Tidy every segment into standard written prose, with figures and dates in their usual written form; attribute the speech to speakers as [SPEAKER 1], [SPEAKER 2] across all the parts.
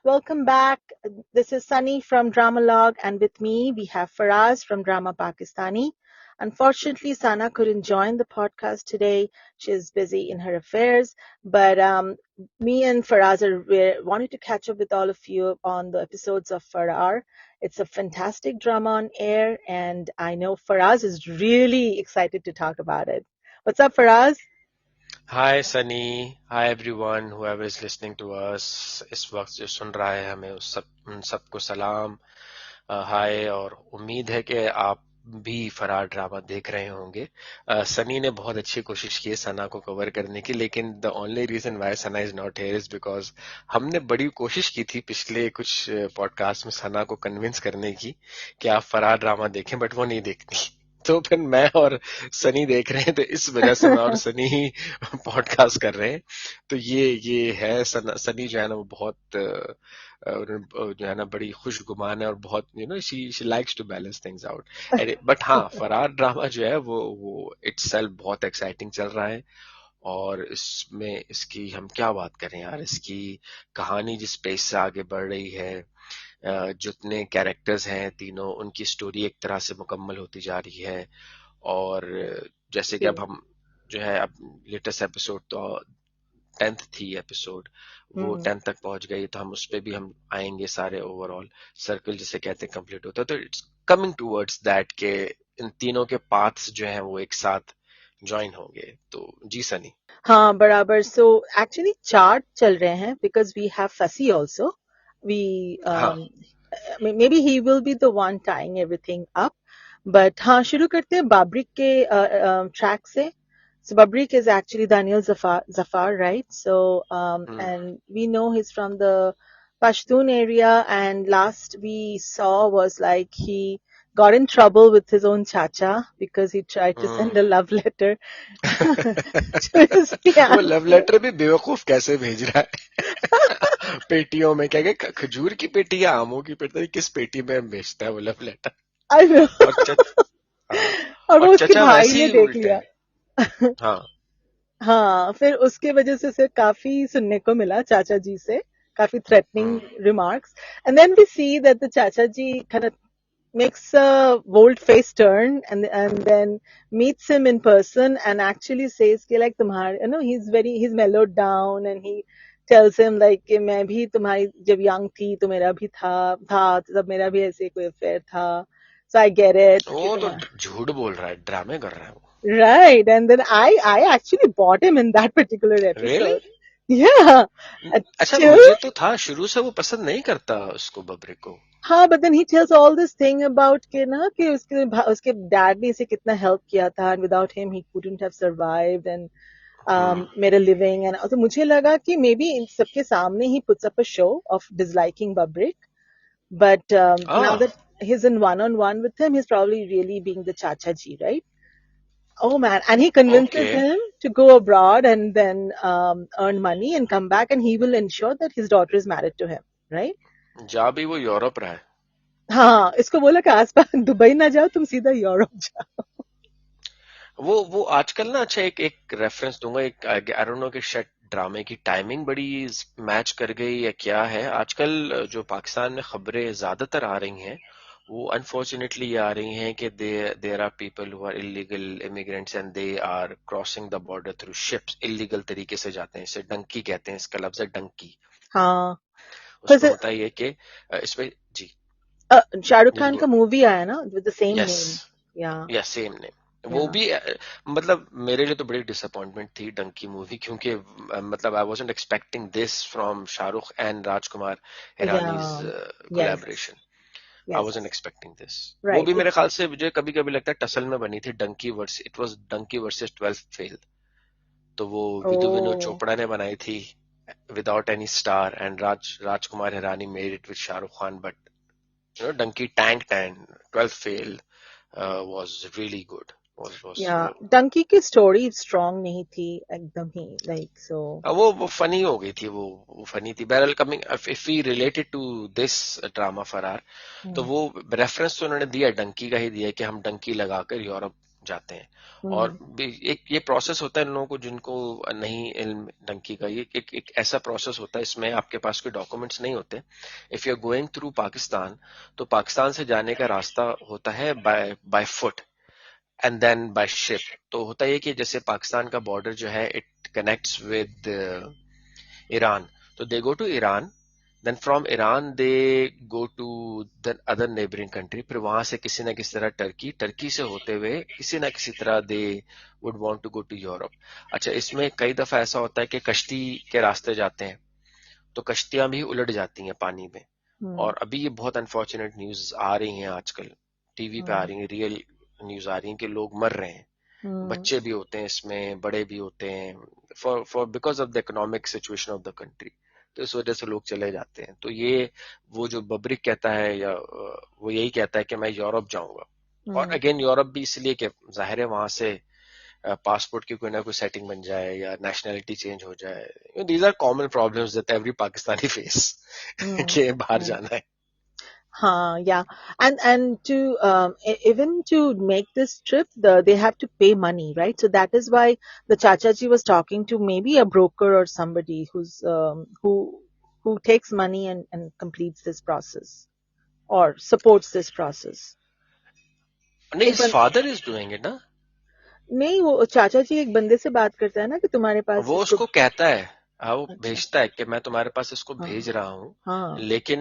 [SPEAKER 1] Welcome back. This is Sunny from Dramalog, and with me we have Faraz from Drama Pakistani. Unfortunately, Sana couldn't join the podcast today. She's busy in her affairs, but me and Faraz are wanting to catch up with all of you on the episodes of Farar. It's a fantastic drama on air, and I know Faraz is really excited to talk about it. What's up, Faraz?
[SPEAKER 2] Hi Sunny hi everyone whoever is listening to us इस वक्त जो सुन रहा है हमें उन सबको सलाम हाय और उम्मीद है कि आप भी फरार ड्रामा देख रहे होंगे सनी ने बहुत अच्छी कोशिश की है सना को कवर करने की लेकिन the only reason why Sana is not here is because हमने बड़ी कोशिश की थी पिछले कुछ पॉडकास्ट में सना को कन्विंस करने की कि आप फरार ड्रामा देखें बट वो नहीं देखती तो फिर मैं और सनी देख रहे हैं तो इस वजह से मैं और सनी ही पॉडकास्ट कर रहे हैं तो ये है सनी जो है ना वो बहुत जो है ना बड़ी खुशगुमान है और बहुत she likes to balance things out but हाँ फरार ड्रामा जो है वो इटसेल्फ बहुत एक्साइटिंग चल रहा है और इसमें इसकी हम क्या बात करें यार इसकी कहानी जिस पेस से आगे बढ़ रही है जितने कैरेक्टर्स हैं तीनों उनकी स्टोरी एक तरह से मुकम्मल होती जा रही है और जैसे कि अब हम जो है अब लेटेस्ट एपिसोड तो 10th थी एपिसोड वो 10th तक पहुंच गई तो हम उस पे भी हम आएंगे सारे ओवरऑल सर्कल जिसे कहते हैं कंप्लीट होता है तो इट्स कमिंग टूवर्ड्स दैट के इन तीनों के पाथ्स जो हैं वो एक साथ ज्वाइन होंगे तो जी सनी
[SPEAKER 1] हाँ बराबर सो एक्चुअली चार्ट चल रहे हैं बिकॉज वी हैव फसी ऑल्सो वी
[SPEAKER 2] हाँ
[SPEAKER 1] maybe he will be the one tying everything up but हाँ शुरू करते हैं बाबरिक के ट्रैक से so Babrik is actually Daniel Zafar, right? So and we know he's from the Pashtun area and last we saw was like he got in trouble with his own chacha because he tried to send a love letter to his
[SPEAKER 2] वो
[SPEAKER 1] fiancée.
[SPEAKER 2] Love letter भी बेवकूफ कैसे भेज रहा है पेटियों में क्या क्या खजूर की पेटी या आमों की पेटी किस पेटी में भेजता है वो लव लेटर
[SPEAKER 1] I know.
[SPEAKER 2] और
[SPEAKER 1] और
[SPEAKER 2] और
[SPEAKER 1] वो उसके
[SPEAKER 2] चचा
[SPEAKER 1] भाई
[SPEAKER 2] वैसे
[SPEAKER 1] ने
[SPEAKER 2] ही
[SPEAKER 1] देख
[SPEAKER 2] उल्टे
[SPEAKER 1] लिया.
[SPEAKER 2] हैं हाँ
[SPEAKER 1] हाँ फिर उसके वजह से काफी सुनने को मिला चाचा जी से काफी threatening remarks and then we see that the chacha ji kind of makes a bold-faced turn and then meets him in person and actually says कि like तुम्हारे he's mellowed down and he tells him like कि मैं भी तुम्हारी जब young थी तो मेरा भी था तब मेरा भी ऐसे कोई affair था so I get it कि
[SPEAKER 2] वो तो
[SPEAKER 1] तुम्हारा
[SPEAKER 2] झूठ बोल रहा है ड्रामे कर रहा है वो
[SPEAKER 1] right and then I actually bought him in that particular
[SPEAKER 2] really
[SPEAKER 1] episode yeah
[SPEAKER 2] अच्छा
[SPEAKER 1] till
[SPEAKER 2] मुझे तो था शुरू से वो पसंद नहीं करता उसको बबरे को
[SPEAKER 1] हाँ but then he tells all this thing about कि ना कि उसके dad ने इसे कितना help किया था and without him he couldn't have survived and made a living and also मुझे लगा कि maybe इन सबके सामने he puts up a show of disliking Babrik but now
[SPEAKER 2] uh
[SPEAKER 1] that he's in one-on-one with him he's probably really being the chacha ji right oh man and he
[SPEAKER 2] okay
[SPEAKER 1] convinces him to go abroad and then earn money and come back and he will ensure that his daughter is married to him right
[SPEAKER 2] जा भी वो Europe रहा है
[SPEAKER 1] हाँ इसको बोला कि आसपास दुबई ना जाओ तुम सीधा यूरोप जाओ
[SPEAKER 2] वो आजकल ना अच्छा एक एक रेफरेंस दूंगा एक आई डोंट नो कि शायद ड्रामे की टाइमिंग बड़ी मैच कर गई या क्या है आजकल जो पाकिस्तान में खबरें ज्यादातर आ रही हैं वो अनफॉर्चुनेटली ये आ रही हैं कि there are people who are illegal immigrants and they are crossing the border through ships illegal तरीके से जाते हैं इसे डंकी कहते हैं इसका लफ्ज है डंकी
[SPEAKER 1] हाँ
[SPEAKER 2] उसमें होता ही है कि इसमें जी
[SPEAKER 1] शाहरुख
[SPEAKER 2] जी
[SPEAKER 1] खान
[SPEAKER 2] बोल
[SPEAKER 1] का मूवी आया ना with the same
[SPEAKER 2] yes
[SPEAKER 1] name या
[SPEAKER 2] या सेम नेम वो
[SPEAKER 1] या
[SPEAKER 2] भी मतलब मेरे लिए तो बड़ी डिसअपॉइंटमेंट थी डंकी मूवी क्योंकि मतलब I wasn't expecting this from Shahrukh and Rajkumar
[SPEAKER 1] या
[SPEAKER 2] Hirani's
[SPEAKER 1] yes
[SPEAKER 2] collaboration I
[SPEAKER 1] yes
[SPEAKER 2] wasn't expecting this वो भी
[SPEAKER 1] राइट
[SPEAKER 2] मेरे ख्याल से मुझे कभी कभी लगता है टसल में बनी थी Dunki versus it was Dunki versus 12 fail तो वो विदु विनोद
[SPEAKER 1] ओ
[SPEAKER 2] चोपड़ा ने बनाई थी without any star and Rajkumar Hirani made it with Shahrukh Khan but Dunki tank and 12 fail was really good was
[SPEAKER 1] या डंकी की स्टोरी स्ट्रांग नहीं थी एकदम ही लाइक सो
[SPEAKER 2] वो फनी हो गई थी वो फनी थी बहरहाल coming if we related to this drama Faraar तो वो रेफरेंस तो उन्होंने दिया डंकी का ही दिया कि हम डंकी लगाकर यूरोप जाते हैं। और एक ये प्रोसेस होता है इन लोगों को जिनको नहीं इल्म डंकी का, ये एक ऐसा प्रोसेस होता है, इसमें आपके पास कोई डॉक्यूमेंट्स नहीं होते। If you are going through Pakistan, तो पाकिस्तान से जाने का रास्ता होता है by by foot and then by ship. तो होता है कि जैसे पाकिस्तान का बॉर्डर जो है इट कनेक्ट्स विद ईरान, तो they go to Iran, then from Iran they go to the other neighbouring country, फिर वहां से किसी ना किसी तरह टर्की, टर्की से होते हुए किसी ना किसी तरह they would want to go to Europe. अच्छा, इसमें कई दफा ऐसा होता है कि कश्ती के रास्ते जाते हैं, तो कश्तियां भी उलट जाती हैं पानी में। और अभी ये बहुत अनफॉर्चुनेट न्यूज आ रही हैं आजकल, टीवी पे आ रही हैं, रियल न्यूज आ रही है कि लोग मर रहे हैं, बच्चे भी होते हैं इसमें, बड़े भी होते हैं, for because of the economic situation of the country. तो इस वजह से लोग चले जाते हैं। तो ये वो जो बब्रिक कहता है, या वो यही कहता है कि मैं यूरोप जाऊंगा। और अगेन यूरोप भी इसलिए कि जाहिर है वहां से पासपोर्ट की कोई ना कोई सेटिंग बन जाए या नेशनैलिटी चेंज हो जाए। These are common problems that every Pakistani face कि बाहर जाना है।
[SPEAKER 1] Yeah, and to even to make this trip, they have to pay money, right? So that is why the Chachaji was talking to maybe a broker or somebody who takes money and completes this process or supports this process.
[SPEAKER 2] नहीं,
[SPEAKER 1] एक
[SPEAKER 2] his
[SPEAKER 1] बन,
[SPEAKER 2] father is doing it ना।
[SPEAKER 1] नहीं, वो चाचा जी एक बंदे से बात करता है ना कि तुम्हारे पास
[SPEAKER 2] वो
[SPEAKER 1] इसको।
[SPEAKER 2] उसको कहता है, हाँ वो
[SPEAKER 1] अच्छा।
[SPEAKER 2] भेजता है कि मैं तुम्हारे पास इसको भेज
[SPEAKER 1] हाँ
[SPEAKER 2] रहा हूँ।
[SPEAKER 1] हाँ
[SPEAKER 2] लेकिन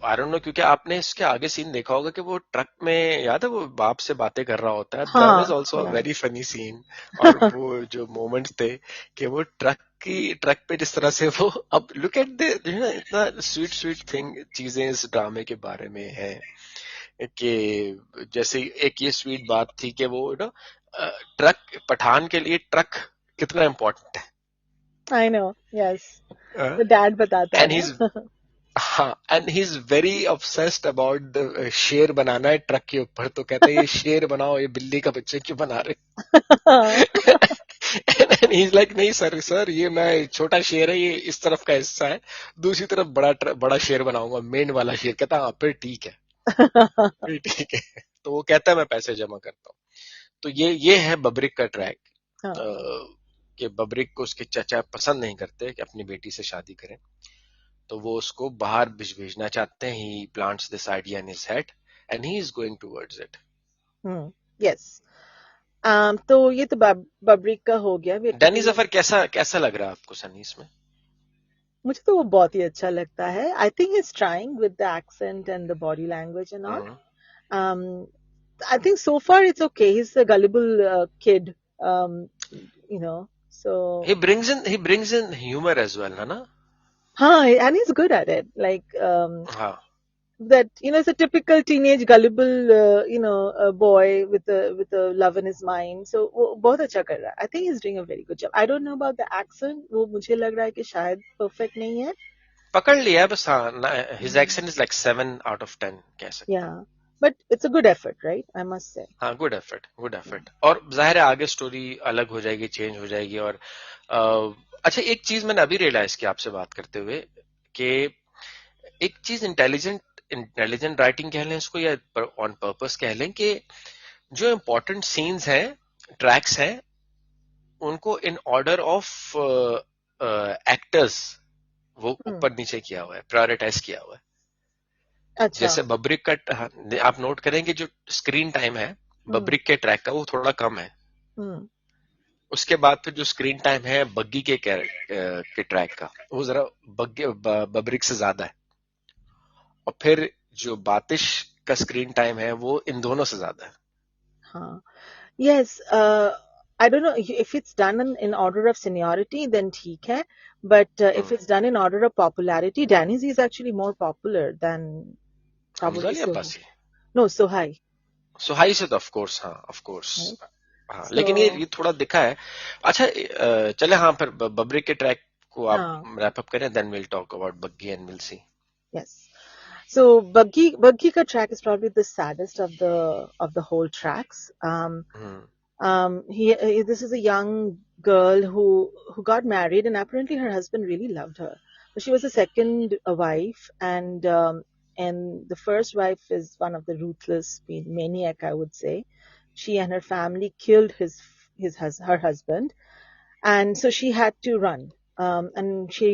[SPEAKER 2] आई डोंट नो, क्योंकि आपने इसके आगे सीन देखा होगा कि वो ट्रक में, याद है वो बाप से बातें कर रहा होता है, दैट वाज
[SPEAKER 1] हाँ
[SPEAKER 2] आल्सो अ
[SPEAKER 1] या
[SPEAKER 2] वेरी फनी सीन। और वो जो मोमेंट्स थे कि वो ट्रक पे जिस तरह से वो, अब लुक एट द, जो है ना, इतना स्वीट स्वीट थिंग चीजें इस ड्रामे के बारे में है कि जैसे एक ये स्वीट बात थी कि वो ना ट्रक, पठान के लिए ट्रक कितना इम्पोर्टेंट
[SPEAKER 1] आई नो यस
[SPEAKER 2] है।
[SPEAKER 1] तो डैड बताता है
[SPEAKER 2] एंड ही इज,
[SPEAKER 1] ना
[SPEAKER 2] हाँ, and he is very obsessed about the शेर बनाना है ट्रक के ऊपर, तो कहते हैं ये शेर बनाओ, ये बिल्ली का बच्चे क्यों बना रहे। एंड ही इज लाइक, नहीं सर सर, ये मैं छोटा शेर है, ये इस तरफ का हिस्सा है, दूसरी तरफ बड़ा शेर बनाऊंगा, मेन वाला शेर। कहता हाँ फिर ठीक है, फिर ठीक है। तो वो कहता है मैं पैसे जमा करता हूँ। तो ये है बब्रिक का ट्रैक, कि बब्रिक को उसके चाचा पसंद नहीं करते कि अपनी बेटी से शादी करें, तो वो उसको बाहर भेजना चाहते हैं। He plants this idea in his head and he is going towards it.
[SPEAKER 1] Yes तो ये तो बब्रिक का हो गया। वे
[SPEAKER 2] डैनी
[SPEAKER 1] टॉकिंग।
[SPEAKER 2] जफर कैसा कैसा लग रहा है आपको सनी इसमें?
[SPEAKER 1] मुझे तो वो बहुत ही अच्छा लगता है। I think he is trying with the accent and the body language and all. um I think so far it's okay. He's a gullible kid, um you know, so
[SPEAKER 2] he brings in humour as well, है ना?
[SPEAKER 1] and he's good at it, like
[SPEAKER 2] हाँ,
[SPEAKER 1] that, it's a typical teenage gullible boy with a love in his mind. So वो बहुत अच्छा कर रहा है. I think he's doing a very good job. I don't know about the accent. वो मुझे लग रहा है कि शायद perfect नहीं है.
[SPEAKER 2] पकड़ लिया बस। हाँ, his accent is like 7 out of 10 कह सकते हैं।
[SPEAKER 1] Yeah, but it's a good effort, right? I must say.
[SPEAKER 2] हाँ, गुड एफर्ट, गुड एफर्ट। और जाहिर है आगे स्टोरी अलग हो जाएगी, चेंज हो जाएगी। और अच्छा, एक चीज मैंने अभी रियलाइज किया आपसे बात करते हुए, कि एक चीज इंटेलिजेंट इंटेलिजेंट राइटिंग कह लें इसको, या ऑन पर्पस कह लें, कि जो इम्पोर्टेंट सीन्स हैं, ट्रैक्स हैं, उनको इन ऑर्डर ऑफ एक्टर्स वो
[SPEAKER 1] हम्म.
[SPEAKER 2] ऊपर नीचे किया हुआ है, प्रायोरिटाइज किया हुआ है।
[SPEAKER 1] अच्छा.
[SPEAKER 2] जैसे बब्रिक का, हाँ, आप नोट करेंगे जो स्क्रीन टाइम है
[SPEAKER 1] हम्म.
[SPEAKER 2] बब्रिक के ट्रैक का, वो थोड़ा कम है।
[SPEAKER 1] हम्म.
[SPEAKER 2] उसके बाद फिर जो स्क्रीन टाइम है बग्गी के ट्रैक का, वो जरा बब्रिक से ज्यादा है। और फिर जो बातिश का स्क्रीन टाइम है वो इन दोनों से ज्यादा है।
[SPEAKER 1] हाँ. Yes, I don't know if it's done in order of seniority, then ठीक है. But if it's done in order of popularity, Danny's is actually more popular than
[SPEAKER 2] Hamza
[SPEAKER 1] probably
[SPEAKER 2] या
[SPEAKER 1] Sohai.
[SPEAKER 2] अब्बासी?
[SPEAKER 1] No, Sohai.
[SPEAKER 2] सुहाई से तो ऑफ कोर्स, हाँ of course.
[SPEAKER 1] Right?
[SPEAKER 2] हाँ, लेकिन ये
[SPEAKER 1] So,
[SPEAKER 2] थोड़ा दिखा है। अच्छा, चले, हाँ, फिर बब्रिक के ट्रैक को आप
[SPEAKER 1] हाँ.
[SPEAKER 2] रैप अप करें, then will talk about Buggy and will see.
[SPEAKER 1] Yes. So Buggy Ka track is probably the saddest of the whole tracks. This is a young girl who got married, and apparently her husband really loved her. But she was a second wife, and the first wife is one of the ruthless maniac, I would say. she and her family killed her husband, and so she had to run. And she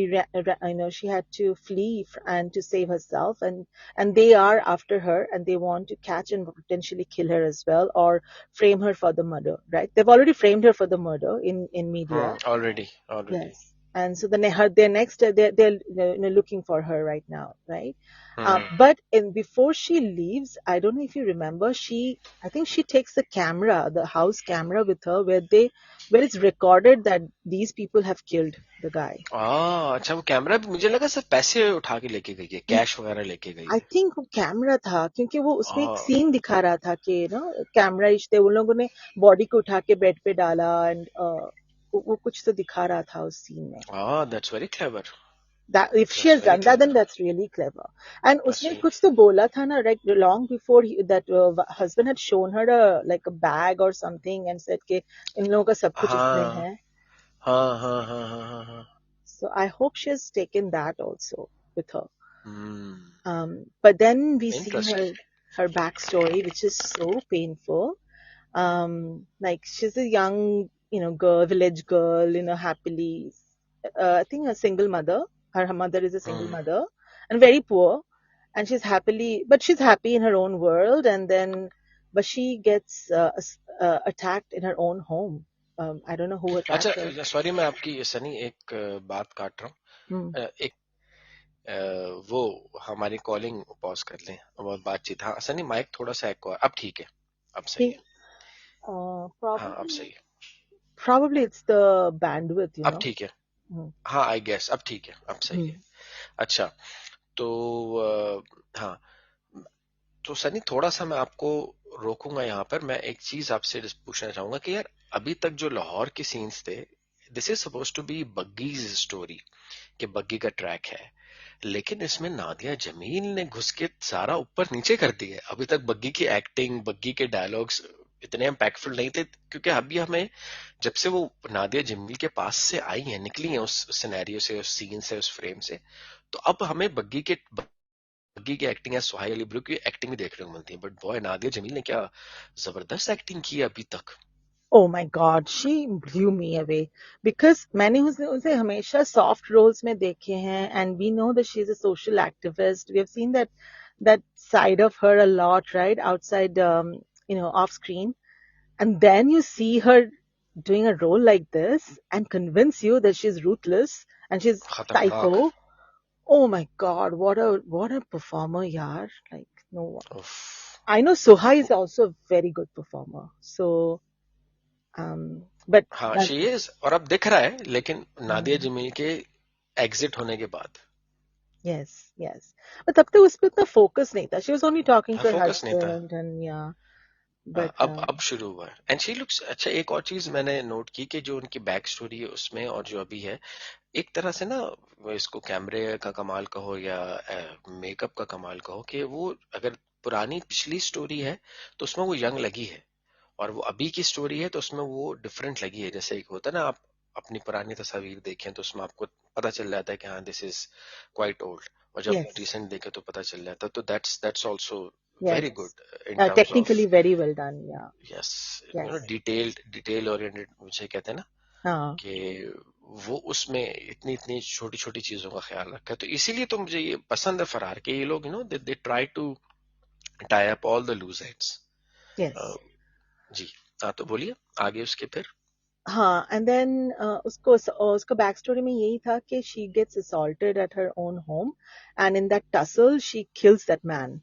[SPEAKER 1] had to flee and to save herself, and they are after her, and they want to catch and potentially kill her as well, or frame her for the murder. Right? They've already framed her for the murder in media.
[SPEAKER 2] Already.
[SPEAKER 1] Yes. And so they're next, they're looking for her right now, right? But before she leaves, I don't know if you remember, I think she takes the house camera with her, where it's recorded that these people have killed the guy.
[SPEAKER 2] अच्छा, वो camera भी मुझे लगा सिर्फ पैसे उठा के लेके गई है, कैश वगैरह लेके गई
[SPEAKER 1] आई
[SPEAKER 2] है।
[SPEAKER 1] थिंक वो कैमरा था, क्योंकि वो उसमें एक सीन दिखा रहा था कि कैमरा इश्ते उन लोगों ने बॉडी को उठा के बेड पे डाला, एंड वो कुछ तो दिखा रहा था उस सीन में.
[SPEAKER 2] That's very clever.
[SPEAKER 1] That if she has done that, then that's really clever. And उसने कुछ तो बोला था ना, like long before that husband had shown her like a bag or something and said कि इन लोगों का सब कुछ इसमें है.
[SPEAKER 2] हाँ.
[SPEAKER 1] So I hope she has taken that also with her. But then we see her backstory, which is so painful. Like she's a young, girl, village girl, happily, I think a single mother. Her mother is a single mother and very poor, and she's happy in her own world. But she gets attacked in her own home. I don't know who attacked her.
[SPEAKER 2] अच्छा, sorry, मैं आपकी सनी एक बात काट रहा हूँ. एक वो हमारी कॉलिंग पॉज कर लें, वो बातचीत. हाँ सनी, माइक थोड़ा सा एक और. अब ठीक है, अब सही है. हाँ, अब सही है.
[SPEAKER 1] Probably it's the bandwidth,
[SPEAKER 2] अब ठीक है. हाँ, आई गेस अब ठीक है, अब सही है. अच्छा, तो हाँ, तो सनी थोड़ा सा मैं आपको रोकूंगा यहाँ पर. मैं एक चीज आपसे पूछना चाहूंगा कि यार अभी तक जो लाहौर के सीन्स थे, this is suppose to be Baggi's story, कि बग्गी का ट्रैक है, लेकिन इसमें नादिया जमील ने घुस के सारा ऊपर नीचे कर दिया है. अभी तक बग्गी की एक्टिंग, बग्गी के डायलॉग्स इतने इम्पैक्टफुल नहीं थे, क्योंकि अभी हमें जब से वो नादिया जमील के पास से आई है, निकली है उस सिनेरियो से, उस सीन से, उस फ्रेम से, तो अब हमें बग्गी की एक्टिंग या सुहाई अली ब्रू की एक्टिंग भी देखने को मिलती है. बट बॉय, नादिया जमील ने क्या जबरदस्त एक्टिंग की है अभी तक.
[SPEAKER 1] Oh my God, she blew me away, because मैंने उसे हमेशा soft roles में देखे हैं, and we know that she's a social activist. We have seen that side of her a lot, right, outside, off screen, and then you see her doing a role like this and convince you that she's ruthless and she's psycho. Oh my God, what a performer, yaar! Like no one. I know Soha is also a very good performer, so. But
[SPEAKER 2] हाँ, she is, और अब दिख रहा है, लेकिन नादिया जमील के exit होने के बाद.
[SPEAKER 1] Yes. But तब तक उस पर इतना फोकस नहीं था. She was only talking to her husband, and yeah. But
[SPEAKER 2] अब शुरू हुआ है. And she looks. अच्छा, एक और चीज मैंने नोट की कि जो उनकी बैक स्टोरी है उसमें, और जो अभी है, एक तरह से ना, इसको कैमरे का कमाल कहो या मेकअप का कमाल कहो, कि वो अगर पुरानी पिछली स्टोरी है तो उसमें वो यंग लगी है, और वो अभी की स्टोरी है तो उसमें वो डिफरेंट लगी है. जैसे एक होता है ना, आप अपनी पुरानी तस्वीर देखें तो उसमें आपको पता चल जाता है कि हाँ, दिस इज क्वाइट ओल्ड, और जब रिसेंट देखे तो पता चल जाता है. तो that's also very good in terms
[SPEAKER 1] technically of, very well done.
[SPEAKER 2] Yes. Detail oriented मुझे कहते हैं ना, कि वो उसमें इतनी छोटी छोटी चीजों का ख्याल रखा है. तो इसीलिए तो मुझे ये पसंद है फरार के. ये लोग they try to tie up all the loose ends. जी हाँ, तो बोलिए आगे उसके फिर.
[SPEAKER 1] हाँ, and then उसका बैक स्टोरी में यही था कि she gets assaulted at her own home, and in that tussle she kills that man.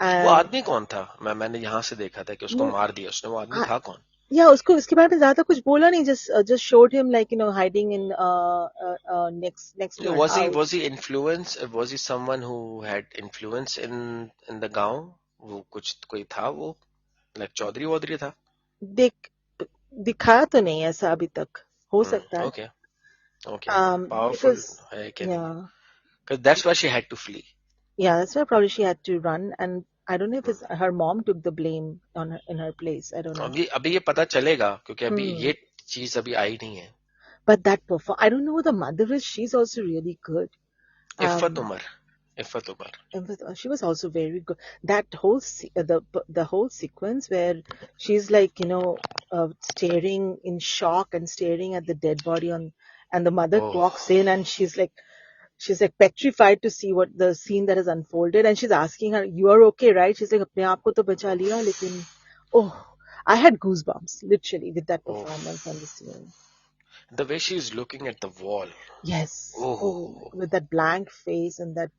[SPEAKER 2] वो आदमी कौन था? मैंने यहाँ से देखा था कि उसको मार दिया उसने. वो आदमी था कौन?
[SPEAKER 1] या उसके बारे में ज्यादा कुछ बोला नहीं. just showed him like hiding in next to her house.
[SPEAKER 2] Was he influence? Was he someone who had influence in the गांव? वो कुछ कोई था, वो like चौधरी था?
[SPEAKER 1] दिखाया तो नहीं ऐसा अभी तक. हो सकता है.
[SPEAKER 2] Okay. Powerful है कि नहीं? Because that's why she had to flee.
[SPEAKER 1] Yeah, that's why probably she had to run, and I don't know if her mom took the blame in her place. I don't know.
[SPEAKER 2] अभी ये पता चलेगा, क्योंकि अभी ये चीज अभी आई नहीं है.
[SPEAKER 1] But that I don't know who the mother is. She's also really good.
[SPEAKER 2] Iffat Umar. Iffat Umar.
[SPEAKER 1] She was also very good. That whole the whole sequence where she's like, staring in shock and staring at the dead body on, and the mother
[SPEAKER 2] oh,
[SPEAKER 1] walks in and she's like petrified to see what the scene that has unfolded, and she's asking her, "You are okay, right?" She's like, "अपने आप को तो बचा लिया, लेकिन oh, I had goosebumps literally with that
[SPEAKER 2] oh,
[SPEAKER 1] performance and the scene."
[SPEAKER 2] the way she is looking at the wall.
[SPEAKER 1] Yes. Oh,
[SPEAKER 2] Oh,
[SPEAKER 1] with that blank face and that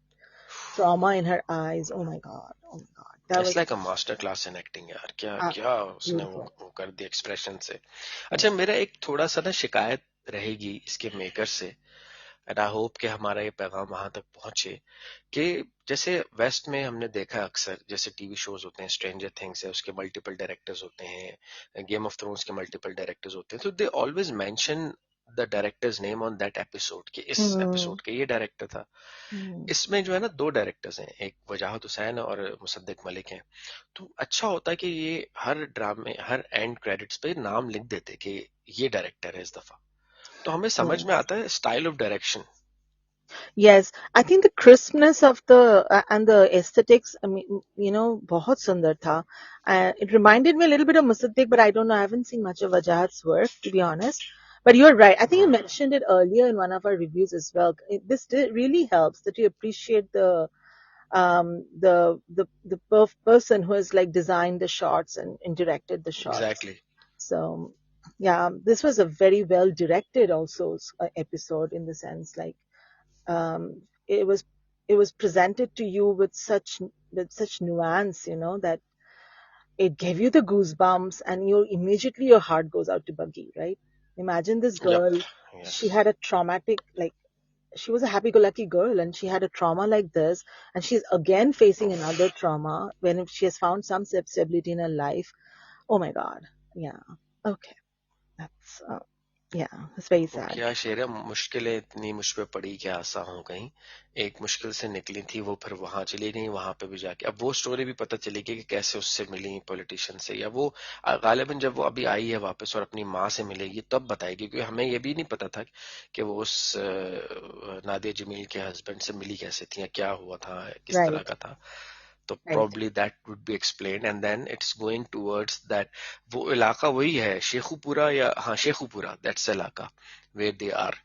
[SPEAKER 1] trauma in her eyes. Oh my God. Oh my God. That
[SPEAKER 2] it's
[SPEAKER 1] was
[SPEAKER 2] like a master class in acting यार. क्या
[SPEAKER 1] uh,
[SPEAKER 2] क्या उसने
[SPEAKER 1] beautiful.
[SPEAKER 2] वो कर दिया expression से.
[SPEAKER 1] Yeah.
[SPEAKER 2] अच्छा, मेरा एक थोड़ा सा ना शिकायत रहेगी इसके मेकर से, एंड आई होप कि हमारा ये पैगाम वहां तक पहुंचे, कि जैसे वेस्ट में हमने देखा है अक्सर, जैसे टीवी शोज होते हैं, स्ट्रेंजर थिंग्स है, उसके मल्टीपल डायरेक्टर्स होते हैं, गेम ऑफ थ्रोन्स के मल्टीपल डायरेक्टर्स होते हैं, तो they always mention the directors name on that episode, कि इस
[SPEAKER 1] Mm,
[SPEAKER 2] एपिसोड के ये डायरेक्टर था.
[SPEAKER 1] mm.
[SPEAKER 2] इसमें जो है ना, दो डायरेक्टर्स हैं, एक वजाहत हुसैन और मुसद्दिक मलिक हैं. तो अच्छा होता है कि ये हर ड्रामे, हर एंड क्रेडिट्स पे नाम लिख देते कि ये डायरेक्टर है इस दफा, तो हमें समझ में
[SPEAKER 1] Yes.
[SPEAKER 2] आता है style of direction.
[SPEAKER 1] Yes. I think the crispness of the and the aesthetics, I mean, बहुत सुंदर था. It reminded me a little bit of Musaddiq, but I don't know. I haven't seen much of Wajahat's work, to be honest. But you're right. I think you mentioned it earlier in one of our reviews as well. This really helps that you appreciate the person who has like designed the shots and directed the shots.
[SPEAKER 2] Exactly.
[SPEAKER 1] So yeah, this was a very well directed also episode in the sense like it was presented to you with such nuance, that it gave you the goosebumps, and your heart goes out to Buggy, right? Imagine this
[SPEAKER 2] Yep.
[SPEAKER 1] girl.
[SPEAKER 2] Yes.
[SPEAKER 1] She had a traumatic, like, she was a happy-go-lucky girl, and she had a trauma like this, and she's again facing another trauma when she has found some stability in her life. Oh my God. Yeah. Okay. That's yeah. It's very
[SPEAKER 2] वो
[SPEAKER 1] sad.
[SPEAKER 2] क्या शेर है, मुश्किलें इतनी मुझ पे पड़ी कि आसा हूं कहीं, एक मुश्किल से निकली थी वो फिर वहां चली गई, वहां पे भी जाके अब वो स्टोरी भी पता चलेगी कि कैसे उससे मिली पॉलिटिशियन से, या वो गालिबन जब वो अभी आई है वापस और अपनी माँ से मिलेगी तब बताएगी, क्योंकि हमें ये भी नहीं पता था कि वो उस नादिया जमील के हस्बैंड से मिली कैसे थी, या क्या हुआ था, किस तरह
[SPEAKER 1] Right.
[SPEAKER 2] का था. तो
[SPEAKER 1] Right.
[SPEAKER 2] probably that would be explained, and then it's going towards that. वो इलाका वही है शेखुपुरा, या हाँ शेखुपुरा, that's the इलाका where they are.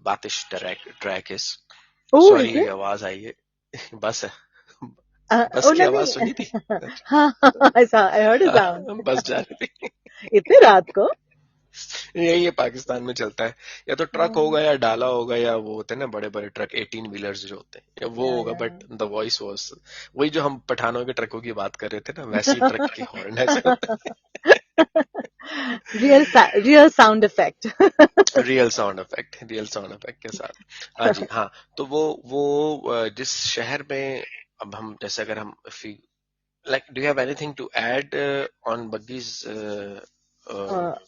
[SPEAKER 2] बातिश track is.
[SPEAKER 1] Oh, is
[SPEAKER 2] sorry
[SPEAKER 1] it?
[SPEAKER 2] आवाज आई है. बस है. बस
[SPEAKER 1] Oh,
[SPEAKER 2] की
[SPEAKER 1] no,
[SPEAKER 2] आवाज
[SPEAKER 1] नहीं.
[SPEAKER 2] सुनी थी.
[SPEAKER 1] हाँ, I heard a sound.
[SPEAKER 2] बस जा रही थी.
[SPEAKER 1] इतने रात को?
[SPEAKER 2] ये पाकिस्तान में चलता है, या तो ट्रक होगा या डाला होगा, या वो होते हैं ना बड़े बड़े ट्रक 18 व्हीलर्स जो होते हैं, या वो
[SPEAKER 1] Yeah,
[SPEAKER 2] होगा.
[SPEAKER 1] yeah.
[SPEAKER 2] But the voice was वही जो हम पठानों के ट्रकों की बात कर रहे थे ना, वैसे ही ट्रक के हॉर्न ऐसे होते
[SPEAKER 1] Real sound effect.
[SPEAKER 2] हैं. रियल साउंड इफेक्ट के साथ. हाँ जी, हाँ. तो वो जिस शहर में, अब हम जैसे अगर हम like do you have anything to add on Buggy's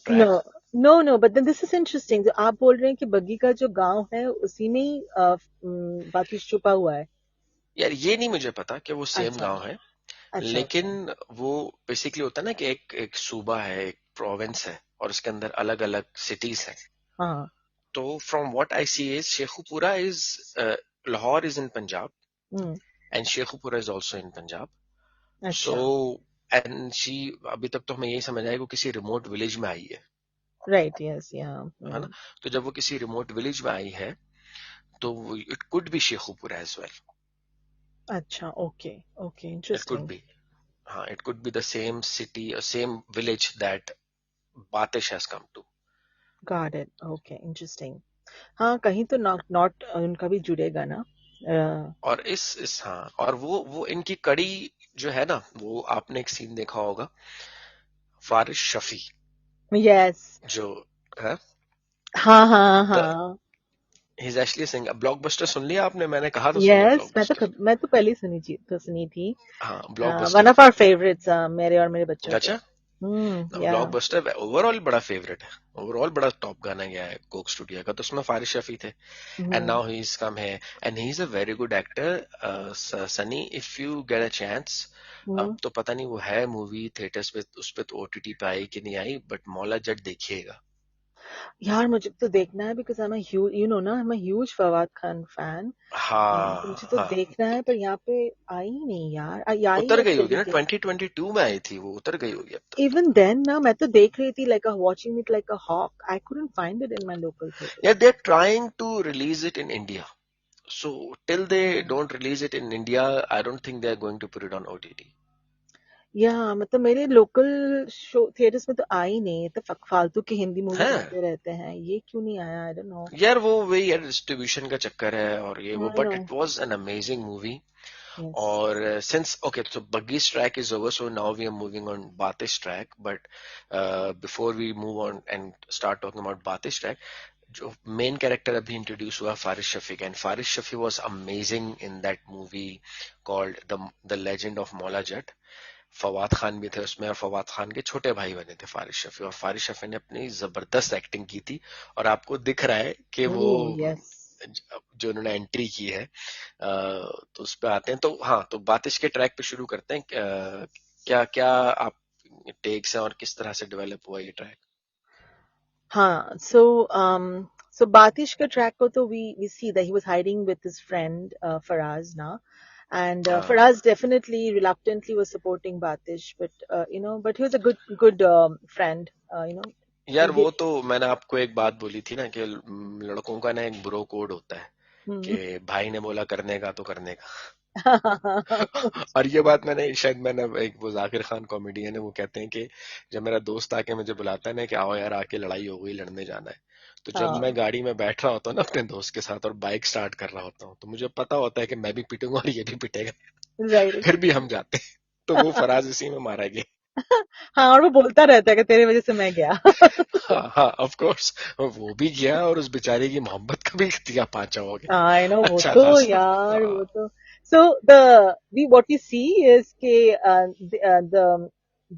[SPEAKER 2] track?
[SPEAKER 1] No, no, but then this is interesting. जो आप बोल रहे हैं कि बग्गी का जो गांव है उसी में ही बाकी छुपा हुआ है.
[SPEAKER 2] यार ये नहीं मुझे पता कि वो सेम
[SPEAKER 1] अच्छा,
[SPEAKER 2] गांव है,
[SPEAKER 1] अच्छा,
[SPEAKER 2] लेकिन
[SPEAKER 1] अच्छा.
[SPEAKER 2] वो बेसिकली होता है ना कि एक एक सूबा है, एक प्रोविंस है, और उसके अंदर अलग अलग सिटीज हैं.
[SPEAKER 1] हाँ.
[SPEAKER 2] तो from what I see is Sheikhupura is, Lahore is in Punjab,
[SPEAKER 1] hmm.
[SPEAKER 2] And Sheikhupura is also in Punjab. So
[SPEAKER 1] अच्छा.
[SPEAKER 2] एंड शी, अभी तक तो हमें यही समझ आया कि वो किसी रिमोट विलेज में आई
[SPEAKER 1] Right. Yes. Yeah.
[SPEAKER 2] है ना. तो जब वो किसी रिमोट विलेज में आई है, तो it could be Sheikhupura as well.
[SPEAKER 1] अच्छा. Okay. Okay.
[SPEAKER 2] It could
[SPEAKER 1] Interesting.
[SPEAKER 2] Be, हाँ, it could be the same city or same village that Batish has come to.
[SPEAKER 1] Got it. Okay. Interesting. हाँ, कहीं तो not उनका भी जुड़ेगा ना.
[SPEAKER 2] और इस हाँ, और वो इनकी कड़ी जो है ना, वो आपने एक सीन देखा होगा, फारिश शफी
[SPEAKER 1] Yes.
[SPEAKER 2] जो है,
[SPEAKER 1] हाँ, हाँ,
[SPEAKER 2] द
[SPEAKER 1] हाँ.
[SPEAKER 2] He is actually sing. Blockbuster सुन लिया आपने? मैंने कहा तो सुनिए
[SPEAKER 1] Yes,
[SPEAKER 2] ब्लॉकबस्टर.
[SPEAKER 1] मैं तो पहले सुनी थी.
[SPEAKER 2] हाँ,
[SPEAKER 1] One
[SPEAKER 2] blockbuster.
[SPEAKER 1] of our favorites, मेरे और मेरे बच्चों के.
[SPEAKER 2] अच्छा.
[SPEAKER 1] Yeah.
[SPEAKER 2] ब्लॉकबस्टर ओवरऑल बड़ा फेवरेट है, ओवरऑल बड़ा टॉप गाना गया है कोक स्टूडियो का, तो उसमें फारिश शफी थे. And
[SPEAKER 1] Hmm.
[SPEAKER 2] now he's come here, and he's a very good actor. Sunny, if you get a chance,
[SPEAKER 1] Hmm.
[SPEAKER 2] अब तो पता नहीं वो है मूवी थिएटर्स पे, उस पे तो ओटीटी पे आई कि नहीं आई, बट मौला जट देखिएगा.
[SPEAKER 1] यार मुझे तो देखना है because I am huge you know ना I am huge Fawad Khan fan. तो
[SPEAKER 2] हाँ
[SPEAKER 1] मुझे तो
[SPEAKER 2] हाँ,
[SPEAKER 1] देखना है पर यहाँ पे आई ही नहीं यार, आई
[SPEAKER 2] उतर
[SPEAKER 1] है
[SPEAKER 2] गई
[SPEAKER 1] फिर
[SPEAKER 2] होगी
[SPEAKER 1] भी
[SPEAKER 2] ना,
[SPEAKER 1] देख।
[SPEAKER 2] 2022 में आई थी वो, उतर गई होगी अब तक तो।
[SPEAKER 1] इवन देन ना मैं तो देख रही थी like watching it like a hawk, I couldn't find it in my local
[SPEAKER 2] Yeah,
[SPEAKER 1] theatres.
[SPEAKER 2] they're trying to release it in India. So till they don't release it in India, I don't think they're going to put it on OTT.
[SPEAKER 1] या मतलब मेरे local show theatres में तो आ ही नहीं, ये तो फालतू की हिंदी मूवीज
[SPEAKER 2] हैं
[SPEAKER 1] आते रहते हैं, ये क्यों नहीं आया, आई डोंट नो।
[SPEAKER 2] यार, वो वही यार, डिस्ट्रीब्यूशन का चक्कर है और ये वो,
[SPEAKER 1] I
[SPEAKER 2] but
[SPEAKER 1] no.
[SPEAKER 2] It was an amazing movie.
[SPEAKER 1] Yes.
[SPEAKER 2] और since okay, so Buggy's track is over, so now we are moving on Batish track. But before we move on and start talking about Batish track, जो main character अभी introduce हुआ Farish Shafiq, and Farish Shafi was amazing in that movie called the legend of Maula Jatt. Fawad Khan भी थे उसमें, और फवाद खान के छोटे भाई बने थे फारिश शफी, और फारिश शफी ने अपनी जबरदस्त एक्टिंग की थी. और आपको दिख रहा है कि वो
[SPEAKER 1] ओह यस।
[SPEAKER 2] जो उन्होंने एंट्री की है, तो उस पे आते हैं. तो हाँ, तो बातिश के ट्रैक पे शुरू करते हैं. क्या क्या आप टेक्स हैं और किस तरह से डेवलप हुआ ये ट्रैक?
[SPEAKER 1] हाँ, so Batish का track को तो we see that he was hiding with his friend Faraz now, and
[SPEAKER 2] हाँ
[SPEAKER 1] Faraz definitely reluctantly was supporting Batish, but but he was a good friend,
[SPEAKER 2] यार,
[SPEAKER 1] he did.
[SPEAKER 2] वो तो मैंने आपको एक बात बोली थी ना कि लड़कों का ना एक ब्रो कोड होता है
[SPEAKER 1] Hmm.
[SPEAKER 2] कि भाई ने बोला करने का तो करने का. और ये बात मैंने एक, वो जाकिर खान कॉमेडियन है, वो कहते हैं कि जब मेरा दोस्त आके मुझे बुलाता है ना कि आओ यार, आके लड़ाई हो गई, लड़ने जाना है, तो जब मैं
[SPEAKER 1] हाँ,
[SPEAKER 2] गाड़ी में बैठ रहा होता हूँ ना अपने दोस्त के साथ और बाइक स्टार्ट कर रहा होता हूँ, तो मुझे पता होता है कि मैं भी पिटूंगा और ये भी पिटेगा.
[SPEAKER 1] right.
[SPEAKER 2] फिर भी हम जाते हैं. तो वो फराज इसी में मारा गया.
[SPEAKER 1] हाँ, और वो बोलता रहता है कि तेरी वजह से मैं गया।
[SPEAKER 2] हाँ हाँ, ऑफ कोर्स. वो भी गया और उस बेचारे की मोहब्बत का भी दिया पांचा हो गया.
[SPEAKER 1] I know वो
[SPEAKER 2] अच्छा
[SPEAKER 1] तो
[SPEAKER 2] खासा.
[SPEAKER 1] यार
[SPEAKER 2] हाँ
[SPEAKER 1] वो तो. So what we see is के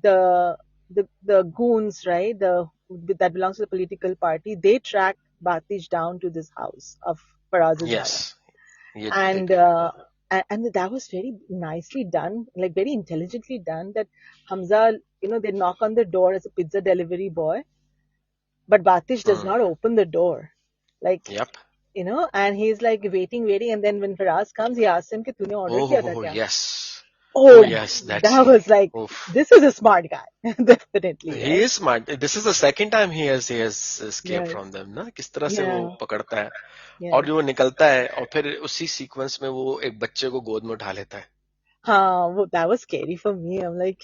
[SPEAKER 1] the the goons, right, the that belongs to the political party, they track Batish down to this house of Faraz's
[SPEAKER 2] yes,
[SPEAKER 1] house,
[SPEAKER 2] ये दे
[SPEAKER 1] and
[SPEAKER 2] do.
[SPEAKER 1] and that was very nicely done, like very intelligently done. That Hamza, they knock on the door as a pizza delivery boy, but Batish does not open the door, like,
[SPEAKER 2] yup.
[SPEAKER 1] and he's like waiting, and then when Faraz comes, he asks him कि तूने order
[SPEAKER 2] ओह
[SPEAKER 1] किया था क्या?
[SPEAKER 2] Yes. Oh
[SPEAKER 1] Oh,
[SPEAKER 2] yes, that
[SPEAKER 1] that
[SPEAKER 2] scene.
[SPEAKER 1] was like,
[SPEAKER 2] Oof.
[SPEAKER 1] this is a smart guy, definitely,
[SPEAKER 2] He
[SPEAKER 1] right?
[SPEAKER 2] is smart. This is the second time he has escaped
[SPEAKER 1] Yes,
[SPEAKER 2] from them ना, किस तरह से वो
[SPEAKER 1] yeah,
[SPEAKER 2] पकड़ता है और
[SPEAKER 1] yes.
[SPEAKER 2] जो वो निकलता है, और फिर उसी सीक्वेंस में वो एक बच्चे को गोद में उठा लेता है.
[SPEAKER 1] हाँ, वो that was scary for me. I'm like,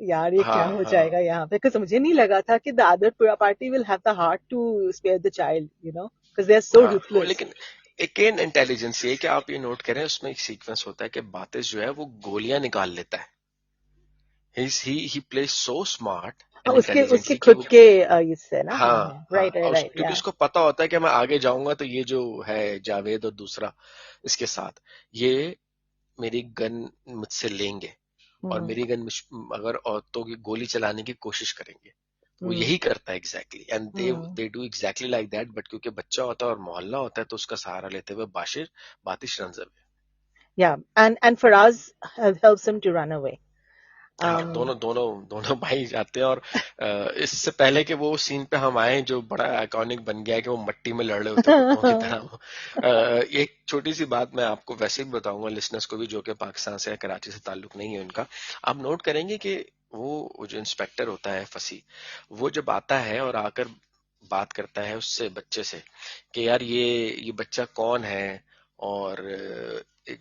[SPEAKER 1] यार ये क्या
[SPEAKER 2] हाँ
[SPEAKER 1] हो
[SPEAKER 2] हाँ
[SPEAKER 1] जाएगा यहाँ पे? Because मुझे नहीं लगा था कि the other party will have the heart to spare the child, because they are so
[SPEAKER 2] हाँ.
[SPEAKER 1] ruthless.
[SPEAKER 2] लेकिन एक इन इंटेलिजेंस ये कि आप ये नोट करें, उसमें एक सीक्वेंस होता है कि बातिश जो है वो गोलियां निकाल लेता है. He plays so smart
[SPEAKER 1] हाँ,
[SPEAKER 2] and
[SPEAKER 1] उसके उसके
[SPEAKER 2] intelligently कि
[SPEAKER 1] खुद
[SPEAKER 2] वो,
[SPEAKER 1] के इससे ना, हाँ
[SPEAKER 2] हाँ
[SPEAKER 1] हाँ,
[SPEAKER 2] हाँ,
[SPEAKER 1] right right
[SPEAKER 2] और
[SPEAKER 1] right,
[SPEAKER 2] क्योंकि
[SPEAKER 1] yeah.
[SPEAKER 2] उसको पता होता है कि मैं आगे जाऊंगा तो ये जो है जावेद और दूसरा इसके साथ, ये मेरी गन मुझसे लेंगे और
[SPEAKER 1] हम्म
[SPEAKER 2] मेरी गन अगर औरतों की गोली चलाने की कोशिश करेंगे. वो
[SPEAKER 1] हम्म
[SPEAKER 2] यही करता है exactly, and they
[SPEAKER 1] hmm.
[SPEAKER 2] They do exactly like that. But क्योंकि बच्चा होता है और मोहल्ला होता है, तो उसका सहारा लेते हुए Batish run away.
[SPEAKER 1] Yeah, and Faraz helps him to run away.
[SPEAKER 2] हाँ,
[SPEAKER 1] Um,
[SPEAKER 2] दोनों दोनों दोनों भाई जाते हैं. और इससे पहले कि वो सीन पे हम आए, जो बड़ा आइकॉनिक बन गया है कि वो मट्टी में लड़ रहे होते हैं कुत्तों की तरह. एक छोटी सी बात मैं आपको वैसे भी बताऊंगा, लिसनर्स को भी, जो कि पाकिस्तान से या कराची से ताल्लुक नहीं है उनका. आप नोट करेंगे कि वो जो इंस्पेक्टर होता है फसी, वो जब आता है और आकर बात करता है उससे, बच्चे से, कि यार ये बच्चा कौन है. और एक